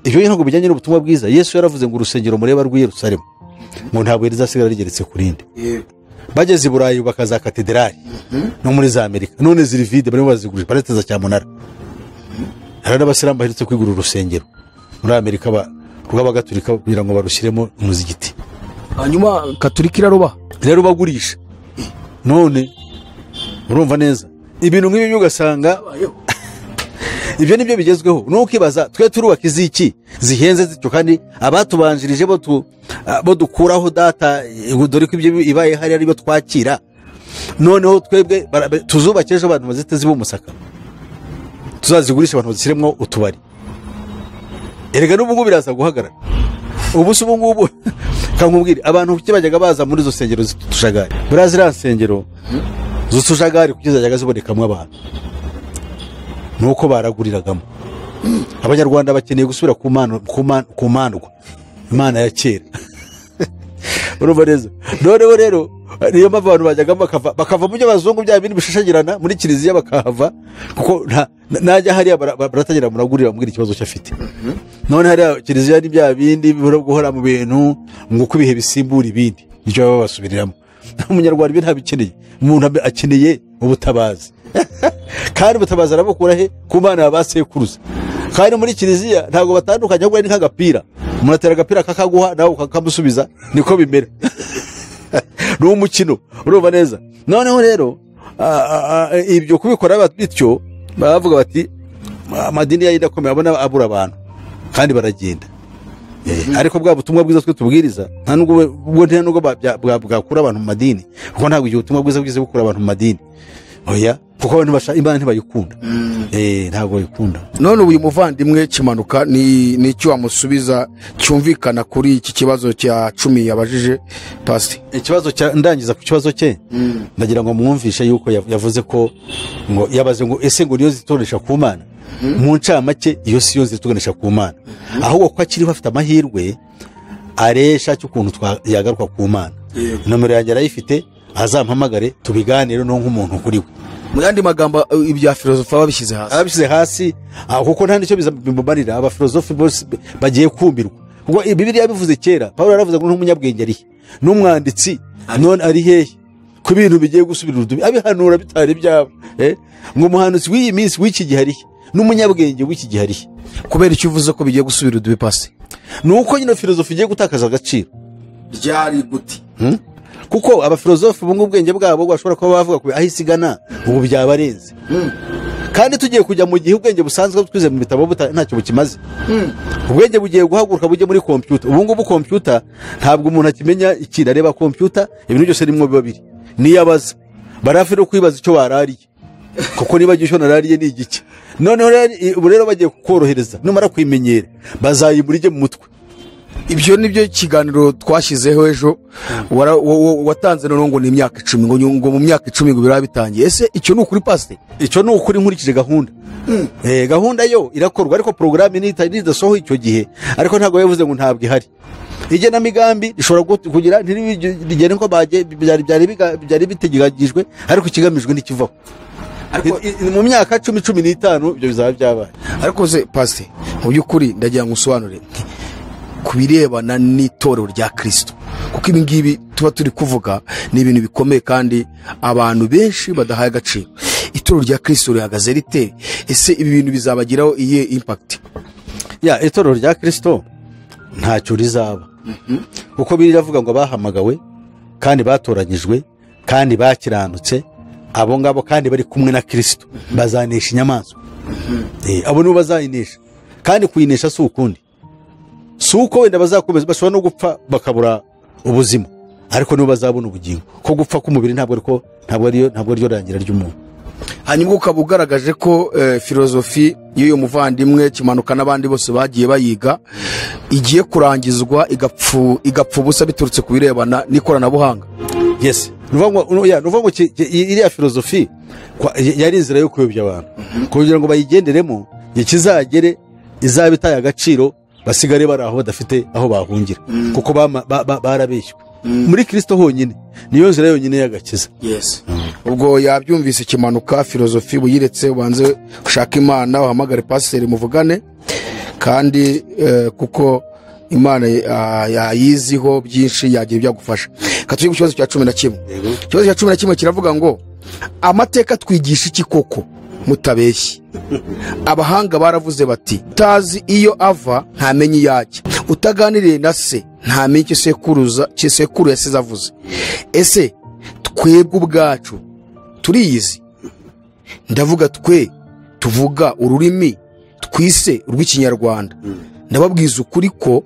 ibyo ntabwo bijyanye n'ubutumwa bwiza. Yesu yaravuze ngo urusengero mureba rw'i Yerusalemu ngo ntabwo rizasigara rigeretse ku rindi. Bageze i Burayi bakaza katedrali no muri za Amerika, none ziri vide, barimo bazigurisha bareteza cyamunara. Hari n'abasilamu baherutse kwigura urusengero muri Amerika rw'abagatulika kugira ngo barushyiremo umuzigiti, hanyuma Katolika iraruba rero bagurisha. None urumva neza ibintu nk'ibi ugasanga ibyo nibyo bigezweho. Nukibaza twe turubaka iziki zihenze zityo, kandi abatubanjirije bo dukuraho data, dore ko ibyo ibaye hari ari byo twakira. Noneho twebwe tuzubakeje abantu bazite zibo musaka, tuzazigurisha abantu bazishyiremo utubari. Erega n'ubu ngubu biraza guhagarara. Ubu se ubu ngubu kankubwira abantu kibajyaga baza muri zo sengero zitujagari, burazira nsengero zutujagari kugeza jyaga zibonekamo abantu, nuko baraguriragamo. Abanyarwanda bakeneye gusubira ku mandwa Imana ya kera. Urumva neza? Noneho rero niyo mpamvu abantu bajyagamo bakava mu byo bazungu bya bintu bishashagirana muri kiliziya bakahava, kuko najya hariya baratagira muragurira mbwira ikibazo cyafite. None hariya kiliziya ni bya bindi bihora guhora mu bintu ngo kubihe bisimbura ibindi, nicyo baba basubiriramo. Umunyarwanda ibyo ntabikeneye, umuntu akeneye ubutabazi. Kandi ubutabazi arabukura he? Ku Mana y'abasekuruza. Kandi muri kiliziya ntabwo batandukanye, ahubwo ni nk'agapira, umuntu atera agapira kakaguha nawe ukakamusubiza, niko bimera. Ni umukino, urumva neza? Noneho rero ibyo kubikora bityo bavuga bati amadini yayindi akomeye abona abura abantu, kandi baragenda. Ariko bwa butumwa bwiza twe tubwiriza nta nubwo bwakura abantu mu madini, kuko ntabwo igihe ubutumwa bwiza bwize bukura abantu mu madini. oya kuko abantu Imana ntibayikunda ntabwo bayikunda. none uyu muvandimwe Kimanuka ni icyo wamusubiza cyumvikana kuri iki kibazo cya 10 yabajije pasti? Ikibazo ndangiza ku kibazo cye ndagira ngo mwumvishe yuko yavuze ko ngo yabaze ngo ese ngo niyo zitoresha ku Mana. Mu ncamake iyo siyo zituganisha ku Mana, ahubwo ko akiriho afite amahirwe aresha cy'ukuntu yagaruka ku Mana. Nomero yanjye arayifite, azampamagare tubiganire no nk'umuntu kuri we. Mu yandi magambo ibya filozofi ababishyize hasi kuko nta nicyo bimumarira. Abafilozofi bose bagiye kumbirwa kuko Bibiliya bivuze kera. Pawulo yaravuze ngo n'umunyabwenge ari n'umwanditsi none ari hehe ku bintu bigiye gusubira urudubi abihanura bitari byabo ngo umuhanuzi w'iyi minsi w'iki gihe ari n'umunyabwenge w'iki gihe ari. Kubera icyo uvuze ko bigiye gusubira urudubi pasi? Nuko nyine filozofi igiye gutakaza agaciro. Ryari guti? Kuko abafilozofi bungu ubwenge bwabo bashobora kuba bavuga ko aho isigana ubu byabarenze. Kandi tugiye kujya mu gihe ubwenge busanzwe twize mu bitabo ntacyo bukimaze. Ubwenge bugiye guhaguruka bujye muri computer. Ubu ngubu computer ntabwo umuntu akimenya ikintu areba computer, ibintu byose rimwe bibiri niyabaza barafi no kwibaza icyo warariye kuko niba gisho narariye ni igiki. Noneho rero bagiye kukorohereza numara kwimenyera bazayimurije mu mutwe. Ibyo nibyo kiganiro twashyizeho ejo watanze none ngo ni imyaka 10 ngo mu myaka 10 ngo birabitangiye. Ese icyo ni ukuri pastor? Icyo ni ukuri nkurikije gahunda. Gahunda yo irakorwa ariko programme ntidasoho icyo gihe, ariko ntago yavuze ngo ntabwo ihari. Igena migambi ishobora kugira ntirigene ko byari biteganyijwe ariko kigamijwe ntikivaho. Ariko mu myaka 10-15 ibyo bizaba byabaye. Ariko se pastor mu byukuri ndagira ngo usobanure kubirebana n'itorero rya Kristo, kuko ibi ngibi tuba turi kuvuga ni ibintu bikomeye kandi abantu benshi badahaye agaciro. Itorero rya Kristo rihagaze rite? Ese ibi bintu bizabagiraho iye impact? Itorero rya Kristo ntacyo rizaba kuko biravuga ngo bahamagawe kandi batoranyijwe kandi bakiranutse abo ngabo kandi bari kumwe na Kristo bazanesha inyamaswa. Abo nibo bazayinesha kandi kuyinesha si ukundi suko wenda bazakomeza bashobora no gupfa bakabura ubuzima, ariko nibo bazabona ubugingo. Ko gupfa k'umubiri ntabwo ariyo rangira ry'umuntu. Hanyuma ukaba ugaragaje ko filozofi y'uyu muvandimwe Kimanuka n'abandi bose bagiye bayiga igiye kurangizwa igapfa ubusa biturutse ku birebana n'ikoranabuhanga. Yes, nuvuga ngo iriya filozofi yari inzira yo kuyobya abantu kugira ngo bayigenderemo ikizagere izaba itaye agaciro basigare bari aho badafite aho bahungira kuko barabeshywe. Muri Kristo honyine niyo nzira yonyine y'agakiza. Yes. Ubwo yabyumvise Kimanuka filozofi buyiretse ubanze ushaka Imana uhamagare pasiteri muvugane kandi kuko Imana yayiziho byinshi yagiye byagufasha. Katuye ku kibazo cya 11. Ikibazo cya 11 kiravuga ngo amateka twigisha iki koko mutabeshyi? Abahanga baravuze bati tazi iyo ava ntamenye yajya, utaganiriye na se ntamenye isekuru yasize avuze. Ese twebwe ubwacu turiyizi? Ndavuga twe tuvuga ururimi twise urw'ikinyarwanda. Ndababwiza ukuri ko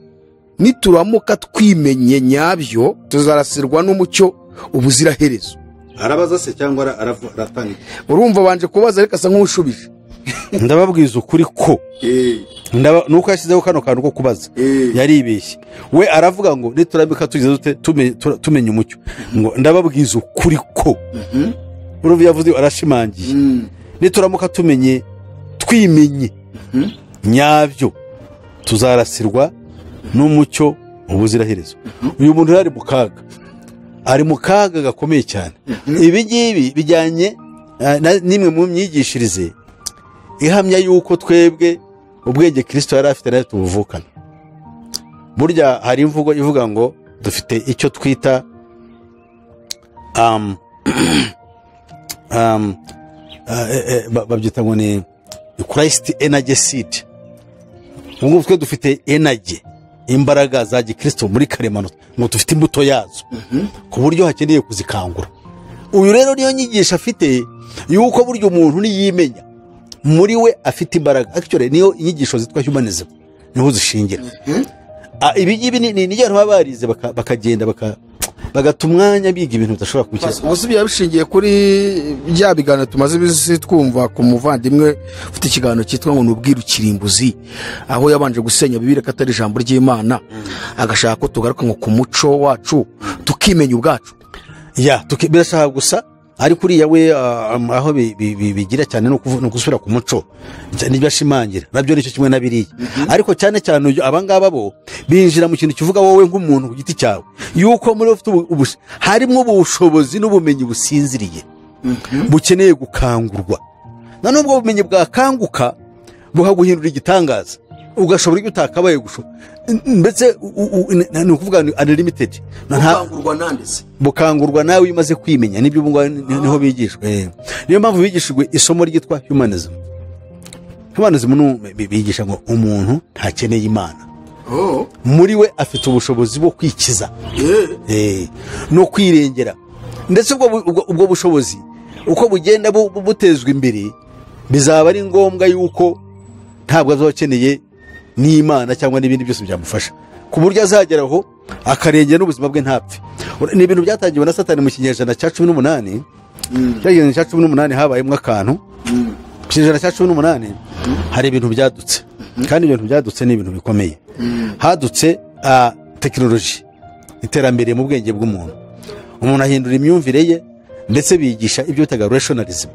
nituramuka twimenye nyabyo tuzarasirwa n'umucyo ubuziraherezo. Arabaza se cyangwa aratanga? Urumva banje kubaza reka asa nk'ushubije. Ndababwiza ukuri ko nuko yashyizeho kano kantu ko kubaza yaribeshye. We aravuga ngo niturambika tugeze tumenye umucyo, ngo ndababwiza ukuri ko urumva yavuze arashimangiye nituramuka twimenye nyabyo tuzarasirwa n'umucyo ubuziraherezo. Uyu muntu ari mu kaga gakomeye cyane. Ibi ngibi bijyanye nimwe mu myigishirize ihamya yuko twebwe ubwenge Kristo yari afite nayo tubuvukana. Burya hari imvugo ivuga ngo dufite icyo twita babyita ngo ni Christ energy seed. Ubwo twe dufite energy, imbaraga za Gikristo muri karemano, ngo dufite imbuto yazo ku buryo hakeneye kuzikangura. Uyu rero niyo nyigisha afite yuko buryo umuntu niyimenya muri we afite imbaraga. Actually niyo inyigisho zitwa humanism niho zishingira. Ibi ngibi ni abantu barize bakagenda bagata umwanya biga ibintu bidashobora kubikiza. ubu si byaba bishingiye kuri bya biganiro tumaze iminsi twumva ku muvandimwe ufite ikiganiro cyitwa ngo ni ubwiru kirimbuzi, aho yabanje gusenya Bibiliya ko atari ijambo ry'Imana, agashaka ko tugaruka ngo ku muco wacu tukimenya ubwacu. Birashaka gusa ariko uriya we aho bigira cyane no gusubira ku muco nibyo ashimangira, nabyo nicyo kimwe na biriya. Ariko cyane cyane abangaba bo binjira mu kintu kivuga wowe nk'umuntu ku giti cyawe yuko muri ufite harimo ubushobozi n'ubumenyi businziriye bukeneye gukangurwa. None ubwo bumenyi bwakanguka bukaguhindura igitangaza, ugashobora ibyo utakabaye gushobora, ndetse ni ukuvuga unlimited. Bukangurwa nanditse, bukangurwa nawe iyo umaze kwimenya, nibyo ubu niho bigishwe. Niyo mpamvu bigishijwe isomo ryitwa humanism. Humanism bigisha ngo umuntu ntakeneye Imana, muri we afite ubushobozi bwo kwikiza no kwirengera. Ndetse ubwo bushobozi uko bugenda butezwa imbere, bizaba ari ngombwa yuko ntabwo azakeneye n'Imana cyangwa n'ibindi byose byamufasha, ku buryo azageraho akarengera n'ubuzima bwe ntapfe. Ni ibintu byatangiwe na Satani mu kinyejana cya 18. Cyageze cya 18 habayemo akantu. Mu kinyejana cya 18 hari ibintu byadutse, kandi ibintu byadutse ni ibintu bikomeye. Hadutse tekinoloji, iterambere mu bwenge bw'umuntu. Umuntu ahindura imyumvire ye, ndetse bigisha ibyo bitaga rationalism,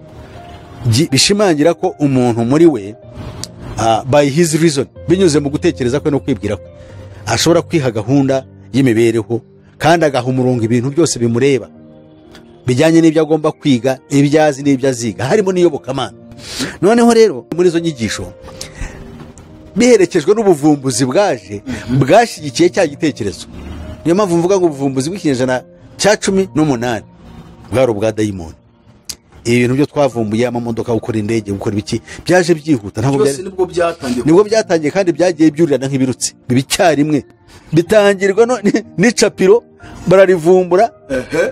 bishimangira ko umuntu muri we by his reason, binyuze mu gutekereza kwe no kwibwira ko ashobora kwiha gahunda y'imibereho, kandi agaha umurongo ibintu byose bimureba bijyanye n'ibyo agomba kwiga, ibyo azi n'ibyo aziga, harimo n'iyobokamana. Noneho rero muri izo nyigisho biherekejwe n'ubuvumbuzi bwashyigikiye cya gitekerezo. Niyo mpamvu mvuga ngo ubuvumbuzi bw'ikinyejana cya 18 bwari ubwa dayimoni. Ibi bintu byo twavumbuye, amamodoka, gukora indege, gukora ibiki, byaje byihuta. Ntabwo nibwo byatangiye, kandi byagiye byurirana nk'ibirutsi bicyarimwe. Bitangirwa n'icapiro, bararivumbura,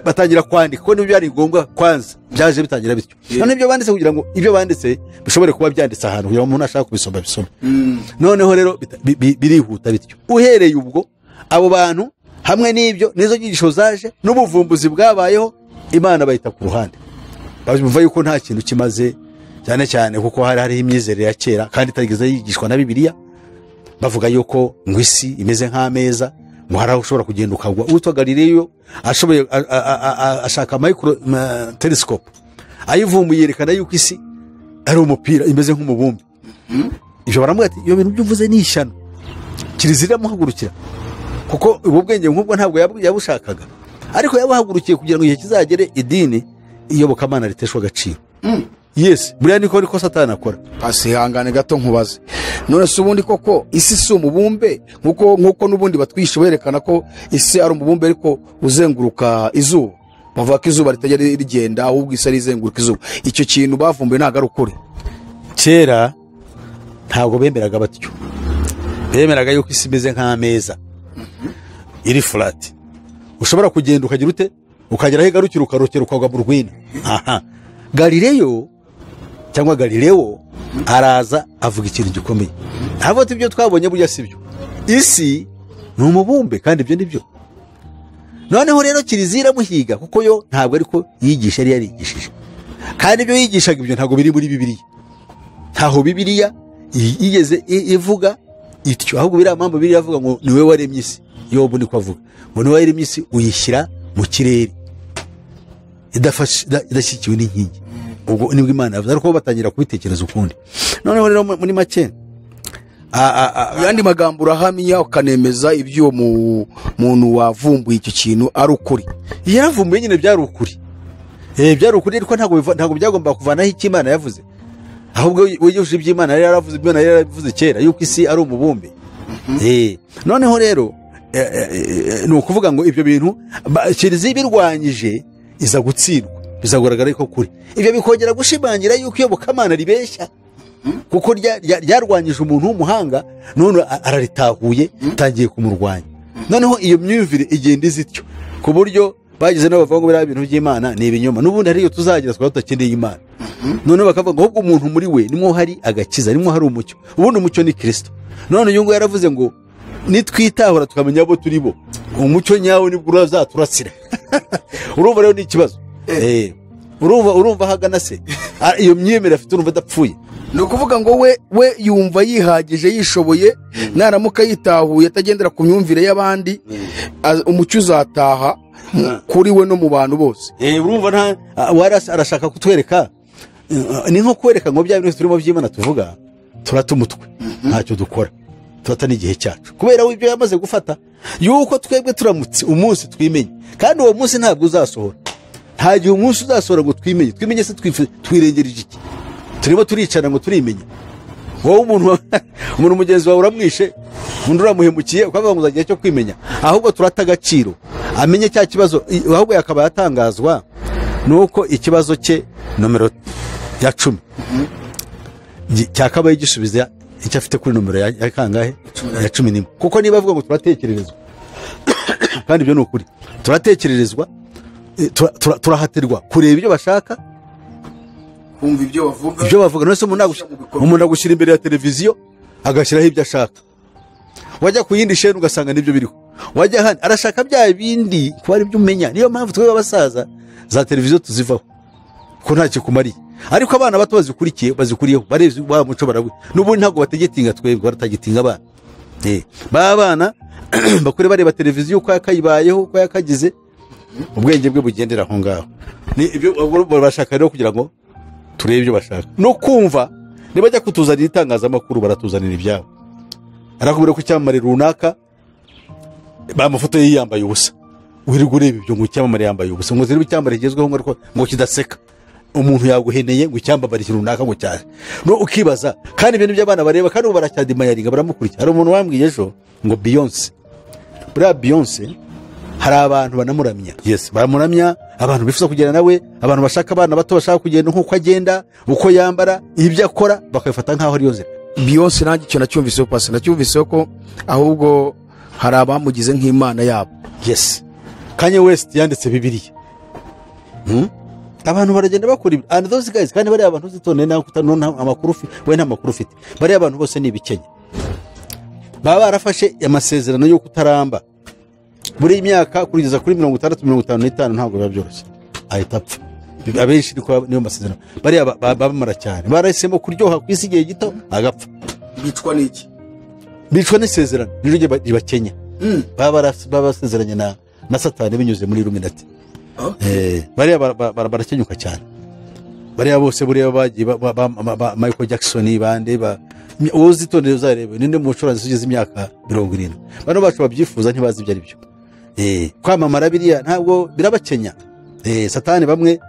batangira kwandika ko nibyo byari ngombwa kwanza, byaje bitangira bityo. None ibyo banditse kugira ngo ibyo banditse bishobore kuba byanditse ahantu kugira ngo umuntu ashaka kubisoma bisome. Noneho rero birihuta bityo. Uhereye ubwo abo bantu hamwe n'ibyo nizo nyigisho zaje n'ubuvumbuzi bwabayeho, Imana bayita ku ruhande. Bavuga yuko nta kintu kimaze, cyane cyane kuko hariho imyizerere ya kera kandi itageze yigishwa na Bibiliya. Bavuga yuko ngo isi imeze nk'ameza, ngo hari aho ushobora kugenda ukagwa. Uwitwa Galileo ashoboye ashaka micro telescope, ayivumbuye yerekana yuko isi ari umupira, imeze nk'umubumbe. Ibyo baramubwira ati iyo bintu byuvuze ni ishyano, Kiliziya muhagurukira, kuko ubu bwenge nk'ubwo ntabwo yabushakaga, ariko yabuhagurukiye kugira ngo igihe kizagere idini iyobokamana riteshwa agaciro. Yes, buriya niko Satani akora. Pasihangane gato nkubaze, none se ubundi koko isi si umubumbe nkuko n'ubundi batwishe berekana ko isi ari umubumbe ariko uzenguruka izuba? Bavuga ko izuba ritajya rigenda, ahubwo isi rizenguruka izuba. Icyo kintu bavumbuye ntago ari ukuri. Kera ntabwo bemeraga batyo, bemeraga yuko isi imeze nk'ameza iri flat, ushobora kugenda ukagira ute, ukagera aho igarukira ukarokera ukagwa mu rwina. Galileo araza avuga ikintu gikomeye, avuga ati ibyo twabonye burya sibyo, isi ni umubumbe kandi ibyo nibyo. Noneho rero Kiliziya iramuhiga, kuko yo ntabwo ariko yigisha, yari yarigishije, kandi ibyo yigishaga ibyo ntabwo biri muri Bibiliya. Ntaho Bibiliya yigeze ivuga ityo, ahubwo biriya mpamvu Bibiliya avuga ngo niwe waremye isi. Yobu niko avuga ngo niwe waremye isi, uyishyira mu kirere idashyikiwe n'inkingi. Ubwo nibwo Imana yavuze, ariko batangira kubitekereza ukundi. Noneho rero muri make yandi magambo urahamya ukanemeza ibyo muntu wavumbuye icyo kintu ari ukuri. Yaravumbuye nyine byari ukuri, byari ukuri, ariko ntabwo byagomba kuvanaho icyo Imana yavuze, ahubwo wigishije ibyo Imana yari yaravuze. Imana yari yaravuze kera yuko isi ari umubumbe. Noneho rero ni ukuvuga ngo ibyo bintu Kiliziya birwanyije iza gutsindwa, bizagaragara ko kuri. Ibyo bikongera gushimangira yuko iyobokamana ribeshya, kuko ryarwanyije umuntu w'umuhanga, none araritahuye, tangiye kumurwanya. Noneho iyo myumvire igenda izityo, ku buryo bageze nabo bavuga ngo biriya bintu by'Imana ni ibinyoma, n'ubundi hariyo tuzagira twaba tutakeneye Imana. None bakavuga ngo ahubwo umuntu muri we nimwo hari agakiza, nimwo hari umucyo. Ubundi umucyo ni Kristo. None uyu ngo yaravuze ngo nitwitahura tukamenya abo turi bo, umucyo nyawo nibwo urazaturasira. urumva rero ni ikibazo. Urumva hagana se iyo myemerere afite urumva adapfuye. ni ukuvuga ngo we yumva yihagije yishoboye naramuka yitahuye atagendera ku myumvire y'abandi umucyo uzataha kuri we no mu bantu bose. Urumva arashaka kutwereka ni nko kwereka ngo bya bintu turimo by'Imana tuvuga turata umutwe ntacyo dukora turata n'igihe cyacu kubera we ibyo yamaze gufata yuko twebwe turamutse umunsi twimenye kandi uwo munsi ntabwo uzasohora nta gihe umunsi uzasohora ngo twimenye se twirengereje iki turimo turicana ngo turimenya wowe umuntu mugenzi wawe uramwishe undi uramuhemukiye ukavuga ngo uzagiye cyo kwimenya ahubwo turata agaciro amenye cya kibazo ahubwo yakaba yatangazwa nuko ikibazo cye nomero ya 10 cyakabaye gisubiza icyo afite kuri nomero ya kangahe ya 11 kuko niba avuga ngo turatekererezwa kandi ibyo ni ukuri turatekererezwa turahatirwa kureba ibyo bashaka kumva ibyo bavuga nose umuntu agushyira imbere ya televiziyo agashyiraho ibyo ashaka wajya ku yindi sheni ugasanga nibyo biriho wajya hano arashaka bya bindi kuba ari byo umenya niyo mpamvu twebwe abasaza za televiziyo tuzivaho ko nta kikumariye ariko abana bato bazikuriyeho barezi wa muco barawe n'ubundi ntabwo bategetinga twebwe baratagitinga abana bana bakure bareba televiziyo uko yakayibayeho uko yakagize ubwenge bwe bugendera aho ngaho ni ibyo bashaka rero kugira ngo turebe ibyo bashaka no kumva nibajya kutuzanira itangazamakuru baratuzanira ibyabo arakubwira ko icyamamare runaka bamafoto ye yambaye ubusa wirirwa ureba ibyo ngo icyamamare yambaye ubusa ngo zirebe icyamamare kigezweho ngo kidaseka umuntu yaguheneye ngo icyamamare runaka ngo cyane no ukibaza kandi ibintu by'abana bareba kandi baracyadimayaringa baramukurikira hari umuntu wambwiye ejo ngo Beyonce hari abantu banamuramya baramuramya abantu bifuza kugenda nawe abantu bashaka abana bato bashaka kugenda nk'uko agenda uko yambara ibyo akora bakabifata nk'aho ari yo nzira. Beyonce nanjye icyo nacyumviseho pasi nacyumviseho ko ahubwo hari abamugize nk'imana yabo. Kanye West yanditse Bibiliya abantu baragenda bakora ibi and those guys kandi bari abantu zitone naho kutanona amakuru we nta makuru ufite bari abantu bose ni bikenya baba barafashe amasezerano yo kutaramba buri imyaka kurigeza kuri 60-55 ntabwo biba byoroshye ahita apfa abenshi niyo masezerano bari babamara cyane barahisemo kuryoha kwisi igihe gito agapfa bicwa n'iki bicwa n'isezerano niruje bakenya baba basezeranye na Satani binyuze muri Illuminati bari barakenyuka cyane bari bose buri bagiye Michael Jackson bande uzitondeye uzarebe ninde mu bucuranzi ugeze imyaka 70 bano bacu babyifuza ntibazi ibyo ari byo kwamamara biriya ntabwo birabakenya Satani bamwe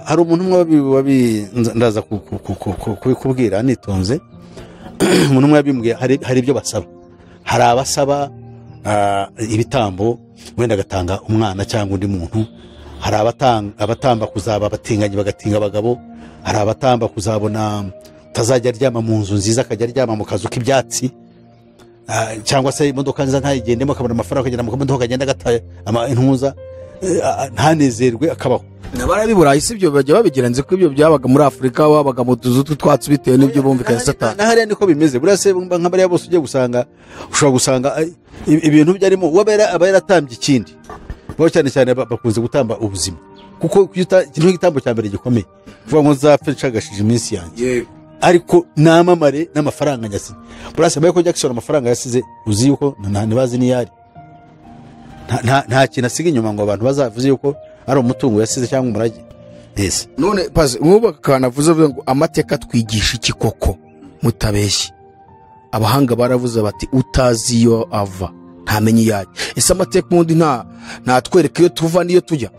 hari umuntu umwe ndaza kubikubwira nitonze umuntu umwe yabimbwiye hari ibyo basaba hari abasaba ibitambo wenda agatanga umwana cyangwa undi muntu hari abatamba kuzaba abatinganye bagatinga abagabo hari abatamba kuzabona tazajya aryama mu nzu nziza akajya aryama mu kazu k'ibyatsi cyangwa se imodoka nziza ntayigendemo akabona amafaranga akagenda mu modoka akagenda agataye intuza ntanezerwe akabaho n'abarabiburayi si byo bajya babigeranze ko ibyo byabaga muri Afurika wabaga mu tuzu twatsi bitewe n'ibyo bumvikanye Satani nahariya niko bimeze buriya se nk'abariya bose ugiye gusanga ushobora gusanga ibintu byarimo aba yaratambye ikindi bo cyane cyane bakunze gutamba ubuzima kuko ikintu gitambo cya mbere gikomeye kuvuga ngo nzapfe nshagashije iminsi yanjye ariko namamare n'amafaranga nyasi buriya se Michael Jackson amafaranga yasize uzi yuko ntibazi niyari nta kintu asiga inyuma ngo abantu bazavuze yuko ari umutungo yasize cyangwa umurage none pazi nk'ubu kanavuze ngo amateka twigisha iki koko mutabeshye abahanga baravuze bati utazi iyo ava ntamenye yaje ese amateka ubundi ntatwereka iyo tuva n'iyo tujya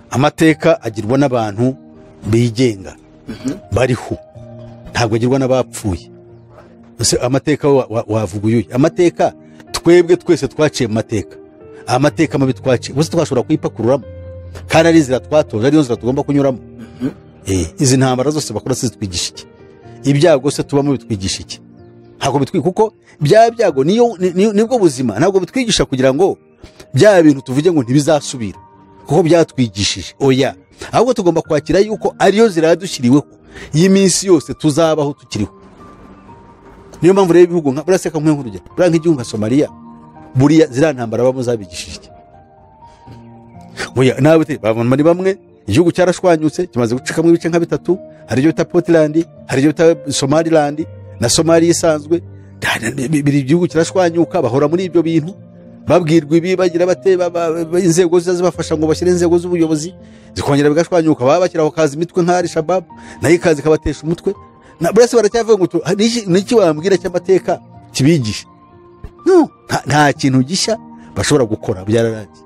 amateka agirwa n'abantu bigenga bariho ntabwo agirwa n'abapfuye amateka wavuga uyu amateka twebwe twese twaciye mu mateka amateka mabi twaciye bose twashobora kuyipakururamo kandi ari inzira twatoje ariyo nzira tugomba kunyuramo izi ntambara zose bakora se twigisha iki ibyago se tubamo bitwigisha iki ntabwo bitwigisha kuko bya byago nibwo buzima ntabwo bitwigisha kugira ngo bya bintu tuvuge ngo ntibizasubira kuko byatwigishije oya ahubwo tugomba kwakira yuko ariyo nzira yadushyiriweho y'iminsi yose tuzabaho tukiriho niyo mpamvu rero ibihugu nka buriya se kamwe nk'urugero buriya nk'igihugu nka Somalia buriya ziriya ntambara baba zabigishije oya nawe te bavuma ni bamwe. Igihugu cyarashwanyutse kimaze gucikamo ibice nka bitatu, hari ibyo bita Portland, hari ibyo bita Somaliland na Somalia isanzwe. Biri igihugu kirashwanyuka, bahora muri ibyo bintu, babwirwa ibi bagira bate, inzego zibafasha ngo bashyire inzego z'ubuyobozi zikongera bigashwanyuka, baba bashyiraho kazi imitwe nka Al-Shabaab nayo ikazi kabatesha umutwe. Na burase baracyavuga ngo niki wambwira cy'amateka kibigisha? No, nta kintu gishya bashobora gukora, byararangiye.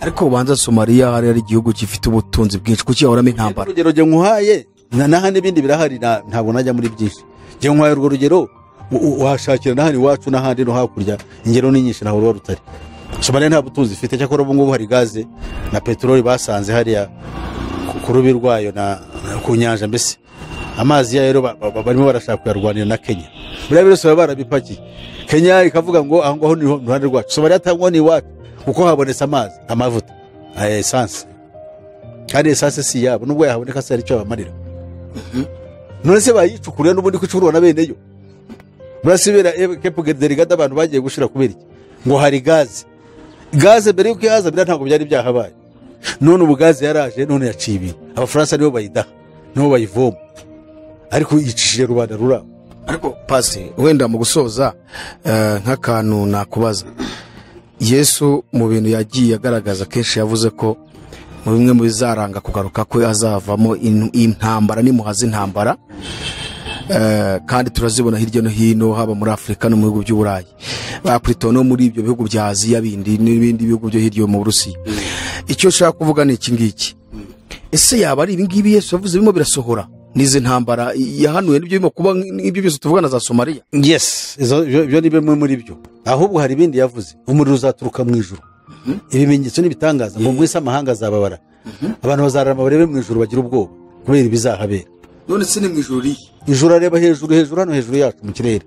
Ariko ubanza Somalia hari igihugu gifite ubutunzi bwinshi, kuki yahoramo intambara? Urugero je nkuhaye naha n'ibindi birahari, ntabwo najya muri byinshi. Je nkuhaye urwo rugero washakira n'ahandi wacu n'ahandi no hakurya, ingero ni nyinshi naho rutari. Somalia nta butunzi ifite, cyakora ubu ngubu hari gaze na peteroli basanze hariya ku rubi rwayo na ku nyanja, mbese amazi ya rero barimo barashaka kuyarwanira na Kenya. Buriya birose baba barabipakiye, Kenya ikavuga ngo aho ngaho ni ruhande rwacu, Somalia tangwa ni iwacu kuko habonetse amazi, amavuta, essence, kandi essence si yabo, nubwo yahaboneka se ari cyo bamarira. None se bayicukuriye n'ubundi kwicurwa na bene yo. Burasibera Cape Delgado abantu bagiye gushira kubera iki? Ngo hari gaze mbere yuko yaza bira ntabwo byari byahabaye. None ubu gaze yaraje, none yaciye ibintu. Abafaransa nibo bayidaha, nibo bayivoma, ariko yicishije rubanda rura. Ariko pasi wenda mu gusoza nk'akantu nakubaza, Yesu mu bintu yagiye agaragaza kenshi yavuze ko mu bimwe mu bizaranga kugaruka ko azavamo intambara n'imuhaza intambara, kandi turazibona hirya no hino, haba muri Afrika no mu bihugu by'Uburayi, baprito no muri ibyo bihugu bya Aziya bindi n'ibindi bihugu byo hirya mu Burusiya. Icyo shaka kuvuga ni iki ngiki, ese yaba ari ibingibi Yesu yavuze bimo birasohora nize ntambara yahanuye n'ibyo bimo kuba n'ibyo byose tuvugana za Somalia? Yes, ibyo ni bimwe muri byo. Ahubwo hari ibindi yavuze, umuriro uzaturuka mu ijuru, ibimenyetso n'ibitangaza ngo mwese amahanga azababara, abantu bazarama barebe mu ijuru bagira ubwoba kubera ibizahabera. None se ni mu ijuru ri? Ijuru areba hejuru hano hejuru yacu mu kirere.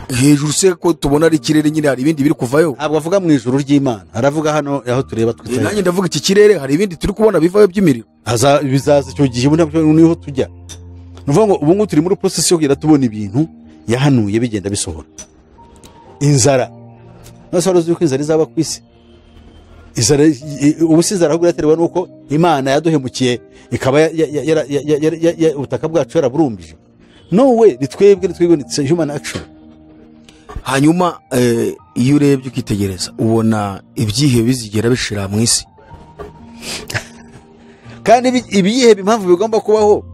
Hejuru se ko tubona ari kirere nyine, hari ibindi biri kuvayo? Ntabwo avuga mu ijuru ry'Imana, aravuga hano aho tureba twitaye. Nanjye ndavuga iki kirere, hari ibindi turi kubona bivayo by'imiriro. Bizaza cyo gihe niho tujya. Nuvuga ngo ubu ngubu turi muri process yo kugenda tubona ibintu yahanuye bigenda bisohora. Inzara, nasohoza yuko inzara izaba ku isi. Inzara ubusizara ahubwo yaterewe nuko Imana yaduhemukiye, ikaba ubutaka bwacu yaraburumbije. No way, nitwebwe ni human action. Hanyuma iyo urebye ukitegereza ubona ibyihe bizigera bishira mu isi, kandi ibihe impamvu bigomba kubaho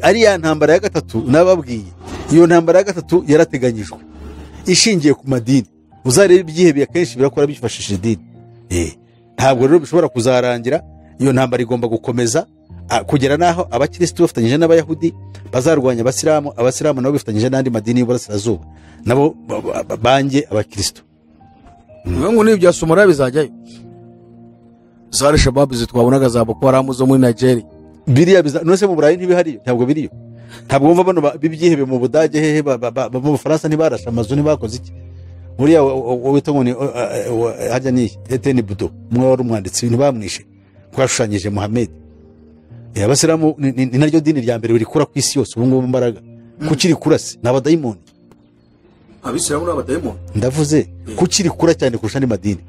ari ya ntambara ya gatatu nababwiye. Iyo ntambara ya gatatu yarateganyijwe ishingiye ku madini. Uzareba ibyihe akenshi birakora bifashishije idini. Ntabwo rero bishobora kuzarangira, iyo ntambara igomba gukomeza kugera naho abakristo bafatanyije n'abayahudi bazarwanya abasilamu nabo bifatanyije n'andi madini y'Uburasirazuba nabo bange abakristo. Ngo n'ibyo bya Somalia bizajyayo, za Al-Shabaab zitwabonaga za Boko Haram zo muri Nigeria, biriya nose mu Burayi ntibihariyo, ntabwo biriyo. Ntabwo bumva bano bibyihebe mu Budage hehe mu Bufaransa ntibarasha amazu ntibakoze iki. Muri wita ngo ni hajya ni Etienne Budo, umwe wari umwanditsi ibintu bamwishe kwashushanyije Muhammad. Abasilamu ni naryo dini rya mbere rikura ku isi yose ubu ngubu mbaraga, kukiri kurase n'abadayimoni. Abisilamu n'abadayimoni ndavuze kukiri kura cyane kurusha andi madini.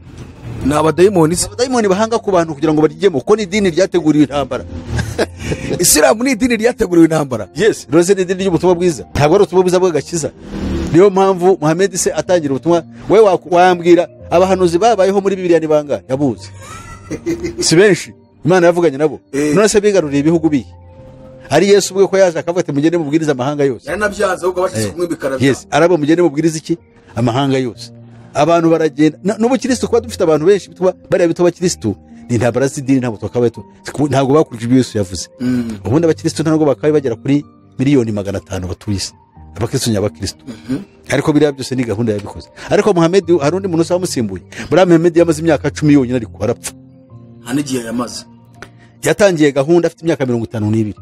N'abadayimoni se, abadayimoni bahanga ku bantu kugira ngo barijyemo, ko ni dini ryateguriwe intambara. Isilamu ni idini ryateguriwe intambara. Yes, rose ni idini ry'ubutumwa bwiza, ntabwo ari ubutumwa bwiza bw'agakiza. Niyo mpamvu Muhammad se atangira ubutumwa, we wambwira abahanuzi babayeho muri Bibiliya ni banga yabuze? Si benshi Imana yavuganye nabo. None se bigaruriye ibihugu bihe? Ari Yesu ubwe ko yaje akavuga ati mugende mubwiriza amahanga yose. Yanabyanze ahubwo bashyize kumwe bikarabya. Yes, arabo mugende mubwiriza iki? Amahanga yose. Abantu baragenda n'ubukristo kwa dufite abantu benshi bitwa bari abitwa abakristo, ni ntabara z'idini ntabwo twakabayeto, ntabwo bakurikije Yesu yavuze. Ubundi abakristo ntabwo bakaye bagera kuri miliyoni 500 batuye isi, abakristo nyabakristo. Ariko biriya byose ni gahunda yabikoze. Ariko Muhammad hari undi muntu usamusimbuye. Muri Muhammad yamaze imyaka 10 yonyine ariko arapfa. Hanigiye yamaze. Yatangiye gahunda afite imyaka 52.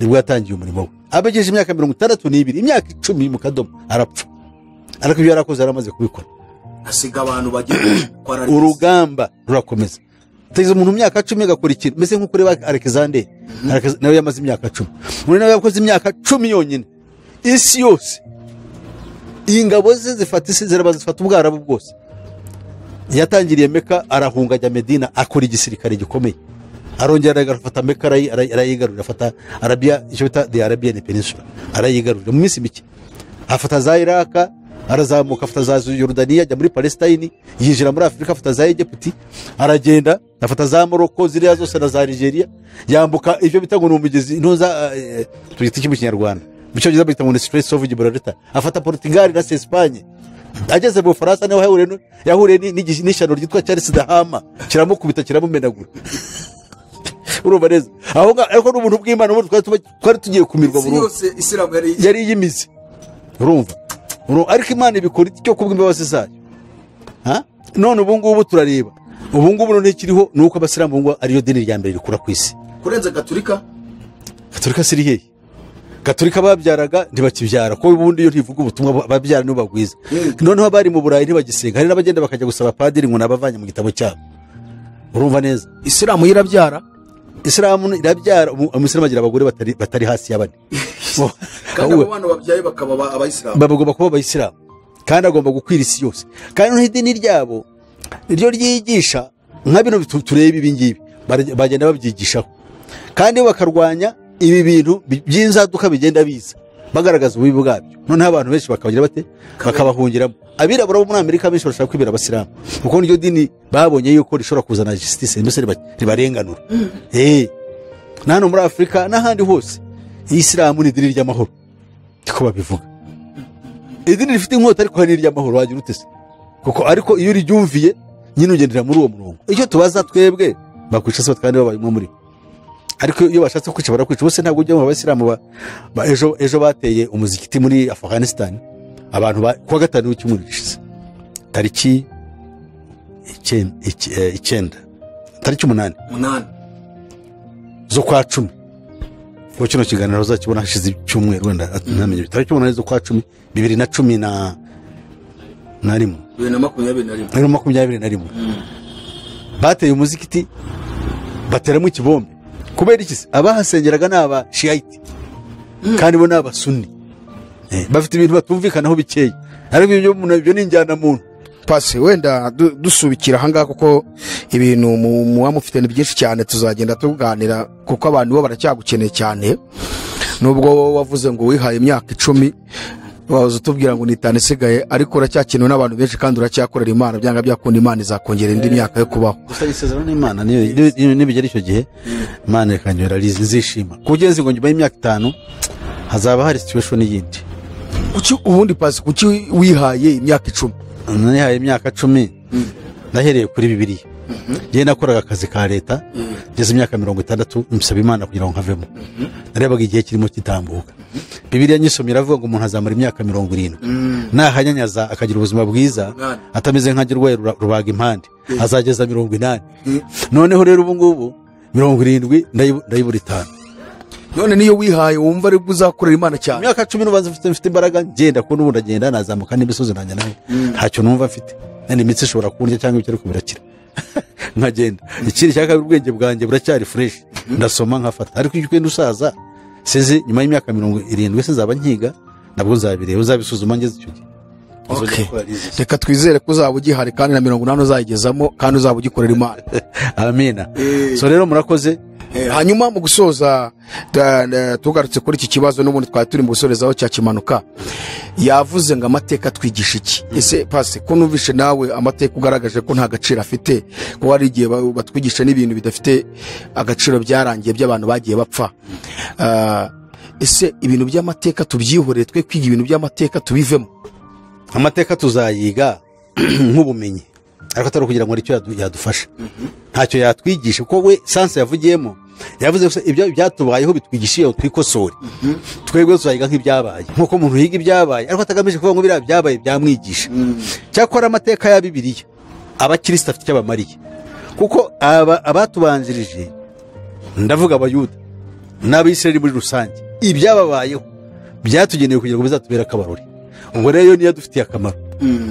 Nibwo yatangiye umurimo we. Abegeje imyaka 62, imyaka 10 mu kadomo arapfa. Ariko ibyo yarakoze aramaze kubikora. Asiga abantu bagiye kwa urugamba rurakomeza. Teze umuntu imyaka 10 agakora ikintu meze nko kureba Alexander. Nawe yamaze imyaka 10. Muri nawe yakoze imyaka 10 yonyine. Isi yose ingabo ze zifata isi zirabazifata ubwarabu bwose. yatangiriye Meka arahunga ajya Medina akora igisirikare gikomeye arongera agafata Meka arayigarurira afata Arabia icyo bita the Arabian Peninsula arayigarurira mu minsi mike afata za Iraq arazamuka afata za Yordania ajya muri Palestine yinjira muri Afrika afata za Egypt aragenda afata za Morocco ziriya zose na za Nigeria yambuka ibyo bita ngo n'umugezi ntoza tugita iki mu Kinyarwanda bico giza bita ngo Strait of Gibraltar afata Portugal na Espagne ageze mu Faransa naho yahure n'ishano ryitwa Charles de Hama kiramukubita kiramumenagura urumva neza aho ariko n'ubuntu bw'Imana twari tugiye kumirwa mu yose Islam yari yimize urumva ariko Imana ibikora icyo kubw'imbabazi zayo none ubu ngubu turareba ubu ngubu none kiriho nuko abasilamu ngo ariyo dini rya mbere rikura ku isi kurenza Gatolika siri hehe Gatolika babyaraga ntibakibyara ko ubundi iyo ntivuga ubutumwa babyara nibo bagwiza noneho bari mu Burayi ntibagisenga hari n'abagenda bakajya gusaba padiri ngo nabavanye mu gitabo cyabo urumva neza Islam irabyara umusilamu agira abagore batari hasi y'abane kandi abo bana babyaye bakaba abayisilamu bagomba kuba abayisilamu kandi agomba gukwira isi yose kandi n'idini ryabo iryo ryigisha nka bino tureba ibi ngibi bagenda babyigishaho kandi bakarwanya ibi bintu by'inzaduka bigenda biza bagaragaza ububi bwabyo noneho abantu benshi bakabagira bate bakabahungiramo abirabura bo muri Amerika benshi barashaka kwibera abasilamu kuko niryo dini babonye yuko rishobora kuzana justice mbese ribarenganura nano muri Afrika n'ahandi hose Isilamu ni idini ry'amahoro ko babivuga idini rifite inkota ariko hari iry'amahoro wagira utese kuko ariko iyo uryumviye nyine ugendera muri uwo murongo icyo tubaza twebwe bakwica se kandi babayimo muri ariko iyo bashatse kwica barakwica bose ntabwo ujya mu Abasilamu ejo bateye umuzikiti muri Afghanistan abantu kuwa gatanu w'icyumweru gishize tariki 9 tariki 8 zo kwa 10 ko kino kiganiro uzakibona hashize icyumweru wenda namenye tariki 8 zo kwa 10 2021 bateye umuzikiti bateramo ikibombe kubera iki abahasengeraga n'aba Shiite kandi bo n'aba Sunni bafite ibintu batumvikanaho bikeye ariko ibyo ni njyana muntu pasi wenda dusubikira ahangaha kuko ibintu muba mufite ni byinshi cyane tuzagenda tuganira kuko abantu bo baracyagukeneye cyane nubwo wavuze ngo wihaye imyaka 10 waza utubwira ngo nitane isigaye ariko uracyakenewe n'abantu benshi kandi uracyakorera Imana byanga byakunda Imana izakongera indi myaka yo kubaho gusayisezerano n'Imana nibigera icyo gihe Imana ikanyura rizishima kugenzi ngo nyuma y'imyaka 5 hazaba hari situation yindi ubundi pasi kuki wihaye imyaka 10 nihaye imyaka 10 ndahereye kuri Bibiliya je nakoraga akazi ka leta ngeze imyaka 60 nsaba Imana kugira ngo nkavemo narebaga igihe kirimo kitambuka Bibiliya nyisomera avuga ngo umuntu azamara imyaka 70 nahanyanyaza akagira ubuzima bwiza atameze nk'agirwaye rubaga impande azageza 80 noneho rero ubu ngubu 70 ndayibura 5 none niyo wihaye wumva ari buzakorera Imana cyane imyaka 10 nubanza mfite imbaraga ngenda ko n'ubundi agenda nazamuka n'imisozi nanjye nawe ntacyo numva mfite nani imitsi ishobora kurya cyangwa ibyo ariko birakira nkagenda ikiri cyaka ubwenge bwanjye buracyari fresh ndasoma nkafata ariko iyo kwenda usaza seze nyuma y'imyaka 70 sinzaba nkiga nabwo nzabireba uzabisuzuma ngeze icyo gihe reka twizere ko uzaba ugihari kandi na 80 uzayigezamo kandi uzaba ugikorera Imana amina so rero murakoze hanyuma mu gusoza tugarutse kuri iki kibazo n'ubundi twari turi mu gusorezaho cya kimanuka yavuze ngo amateka twigisha iki ese pasi ko numvishe nawe amateka ugaragaje ko nta gaciro afite ko hari igihe batwigisha n'ibintu bidafite agaciro byarangiye by'abantu bagiye bapfa ese ibintu by'amateka tubyihoreye twe kwiga ibintu by'amateka tubivemo amateka tuzayiga nk'ubumenyi ariko atari kugira ngo ari cyo yadufasha ntacyo yatwigisha kuko we sanse yavugiyemo yavuze ko ibyo byatubayeho bitwigisha iyo twikosore twebwe tuzayiga nk'ibyabaye nkuko umuntu yiga ibyabaye ariko atagamije kuvuga ngo biriya byabaye byamwigisha cyakora amateka ya Bibiliya abakristo afite cyabamariye kuko abatubanjirije ndavuga abayuda n'abisirayeli muri rusange ibyababayeho byatugenewe kugira ngo bizatubere akabarori ubwo rero niyo dufitiye akamaro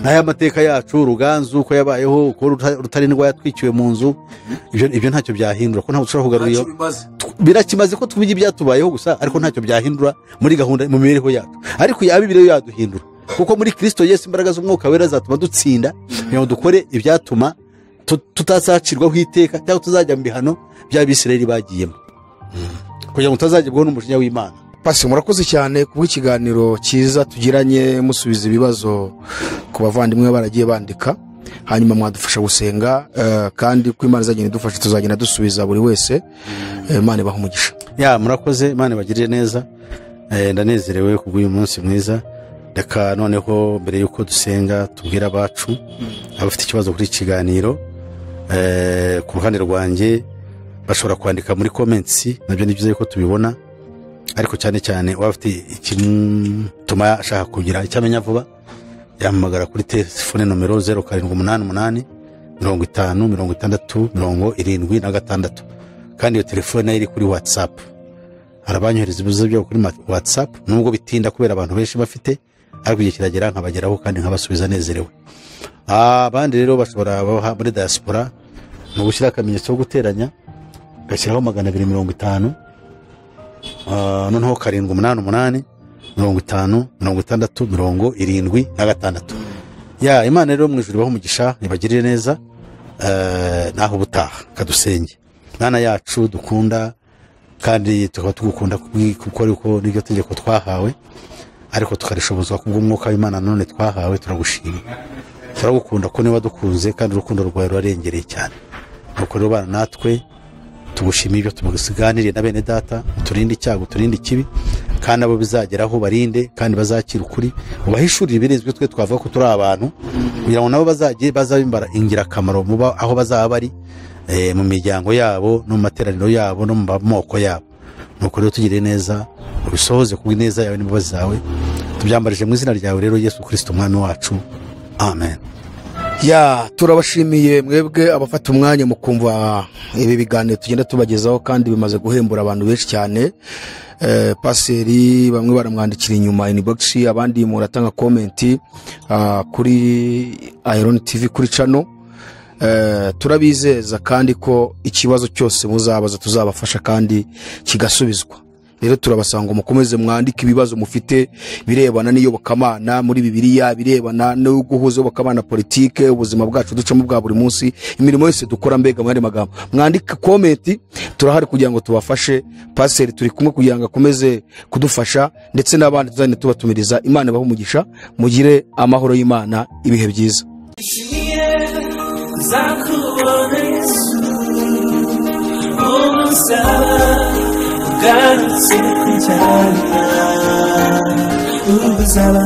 n'aya mateka yacu Ruganzu uko yabayeho uko Rutarindwa yatwikiwe mu nzu ibyo ntacyo byahindura ko ntabwo ushobora kugarura iyo birakimaze ko tubiga ibyatubayeho gusa ariko ntacyo byahindura muri gahunda mu mibereho yacu ariko ya Bibiliya yaduhindura kuko muri Kristo Yesu imbaraga z'umwuka wera zatuma dutsinda kugira ngo dukore ibyatuma tutazacirwaho iteka cyangwa tuzajya mu bihano by'Abisirayeli bagiyemo kugira ngo tutazajyabwaho n'umujinya w'Imana. Pasi murakoze cyane ku bw'ikiganiro cyiza tugiranye musubiza ibibazo ku bavandimwe baragiye bandika, hanyuma mwadufasha gusenga kandi ko Imana izagenda idufasha tuzagenda dusubiza buri wese. Imana ibahe umugisha. Murakoze, Imana ibagirire neza. Ndanezerewe kubw'uyu munsi mwiza. Reka noneho mbere yuko dusenga tubwira abacu abafite ikibazo kuri kiganiro ku ruhande rwanjye bashobora kwandika muri comments, nabyo ni byiza yuko tubibona, ariko cyane cyane wafite ikintu tuma ashaka kugira icyamenya vuba yahamagara kuri telefone nomero 0788 50 60 76, kandi iyo telefone iri kuri WhatsApp. Arabanyohereza ibibazo byo kuri WhatsApp nubwo bitinda kubera abantu benshi bafite, ariko igihe kiragera nkabageraho kandi nkabasubiza nezerewe. Abandi rero bashobora muri diaspora no gushyira akamenyetso ko guteranya gashyiraho 250 noneho 788 50 60 76. Imana rero mu ijuru baho umugisha nibagirire neza. Naho butaha kadusenge. Mana yacu dukunda kandi tukaba tugukunda kuko ariko niryo tegeko twahawe, ariko tukarishobozwa kubw'umwuka w'Imana none twahawe. Turagushima, turagukunda ko niba dukunze kandi urukundo rwawe rurarengereye cyane. Nuko rero bana natwe tugushimiye ibyo tumusiganiriye na bene data, turinde icyago turinde ikibi, kandi abo bizageraho barinde kandi bazakira ukuri, ubahishurire ibirizwe twe twavuga ko turi abantu, kugira ngo nabo bazabimbara ingirakamaro muba aho bazaba bari mu miryango yabo no mu materaniro yabo no mu moko yabo. Nuko rero tugire neza, ubisohoze kubw'ineza yawe n'imbabazi zawe, tubyambarije mu izina ryawe rero Yesu Kristo umwami wacu, amen. Turabashimiye mwebwe abafata umwanya mu kumva ibi biganiro tugenda tubagezaho, kandi bimaze guhembura abantu benshi cyane. Paseri bamwe baramwandikira inyuma inbox, abandi muratanga comment kuri Iron TV kuri channel. Turabizeza kandi ko ikibazo cyose muzabaza tuzabafasha kandi kigasubizwa. Rero turabasanga mukomeze mwandika ibibazo mufite birebana n'iyobokamana muri Bibiliya, birebana no guhuza iyobokamana, politike, ubuzima bwacu ducamo bwa buri munsi, imirimo yose dukora, mbega mwari magambo mwandika comment. Turahari kugira ngo tubafashe. Paseri turi kumwe kugira ngo akomeze kudufasha, ndetse n'abandi tuzane tubatumiriza. Imana ibahe umugisha, mugire amahoro y'Imana, ibihe byiza. Garutse kujyana ubuzaba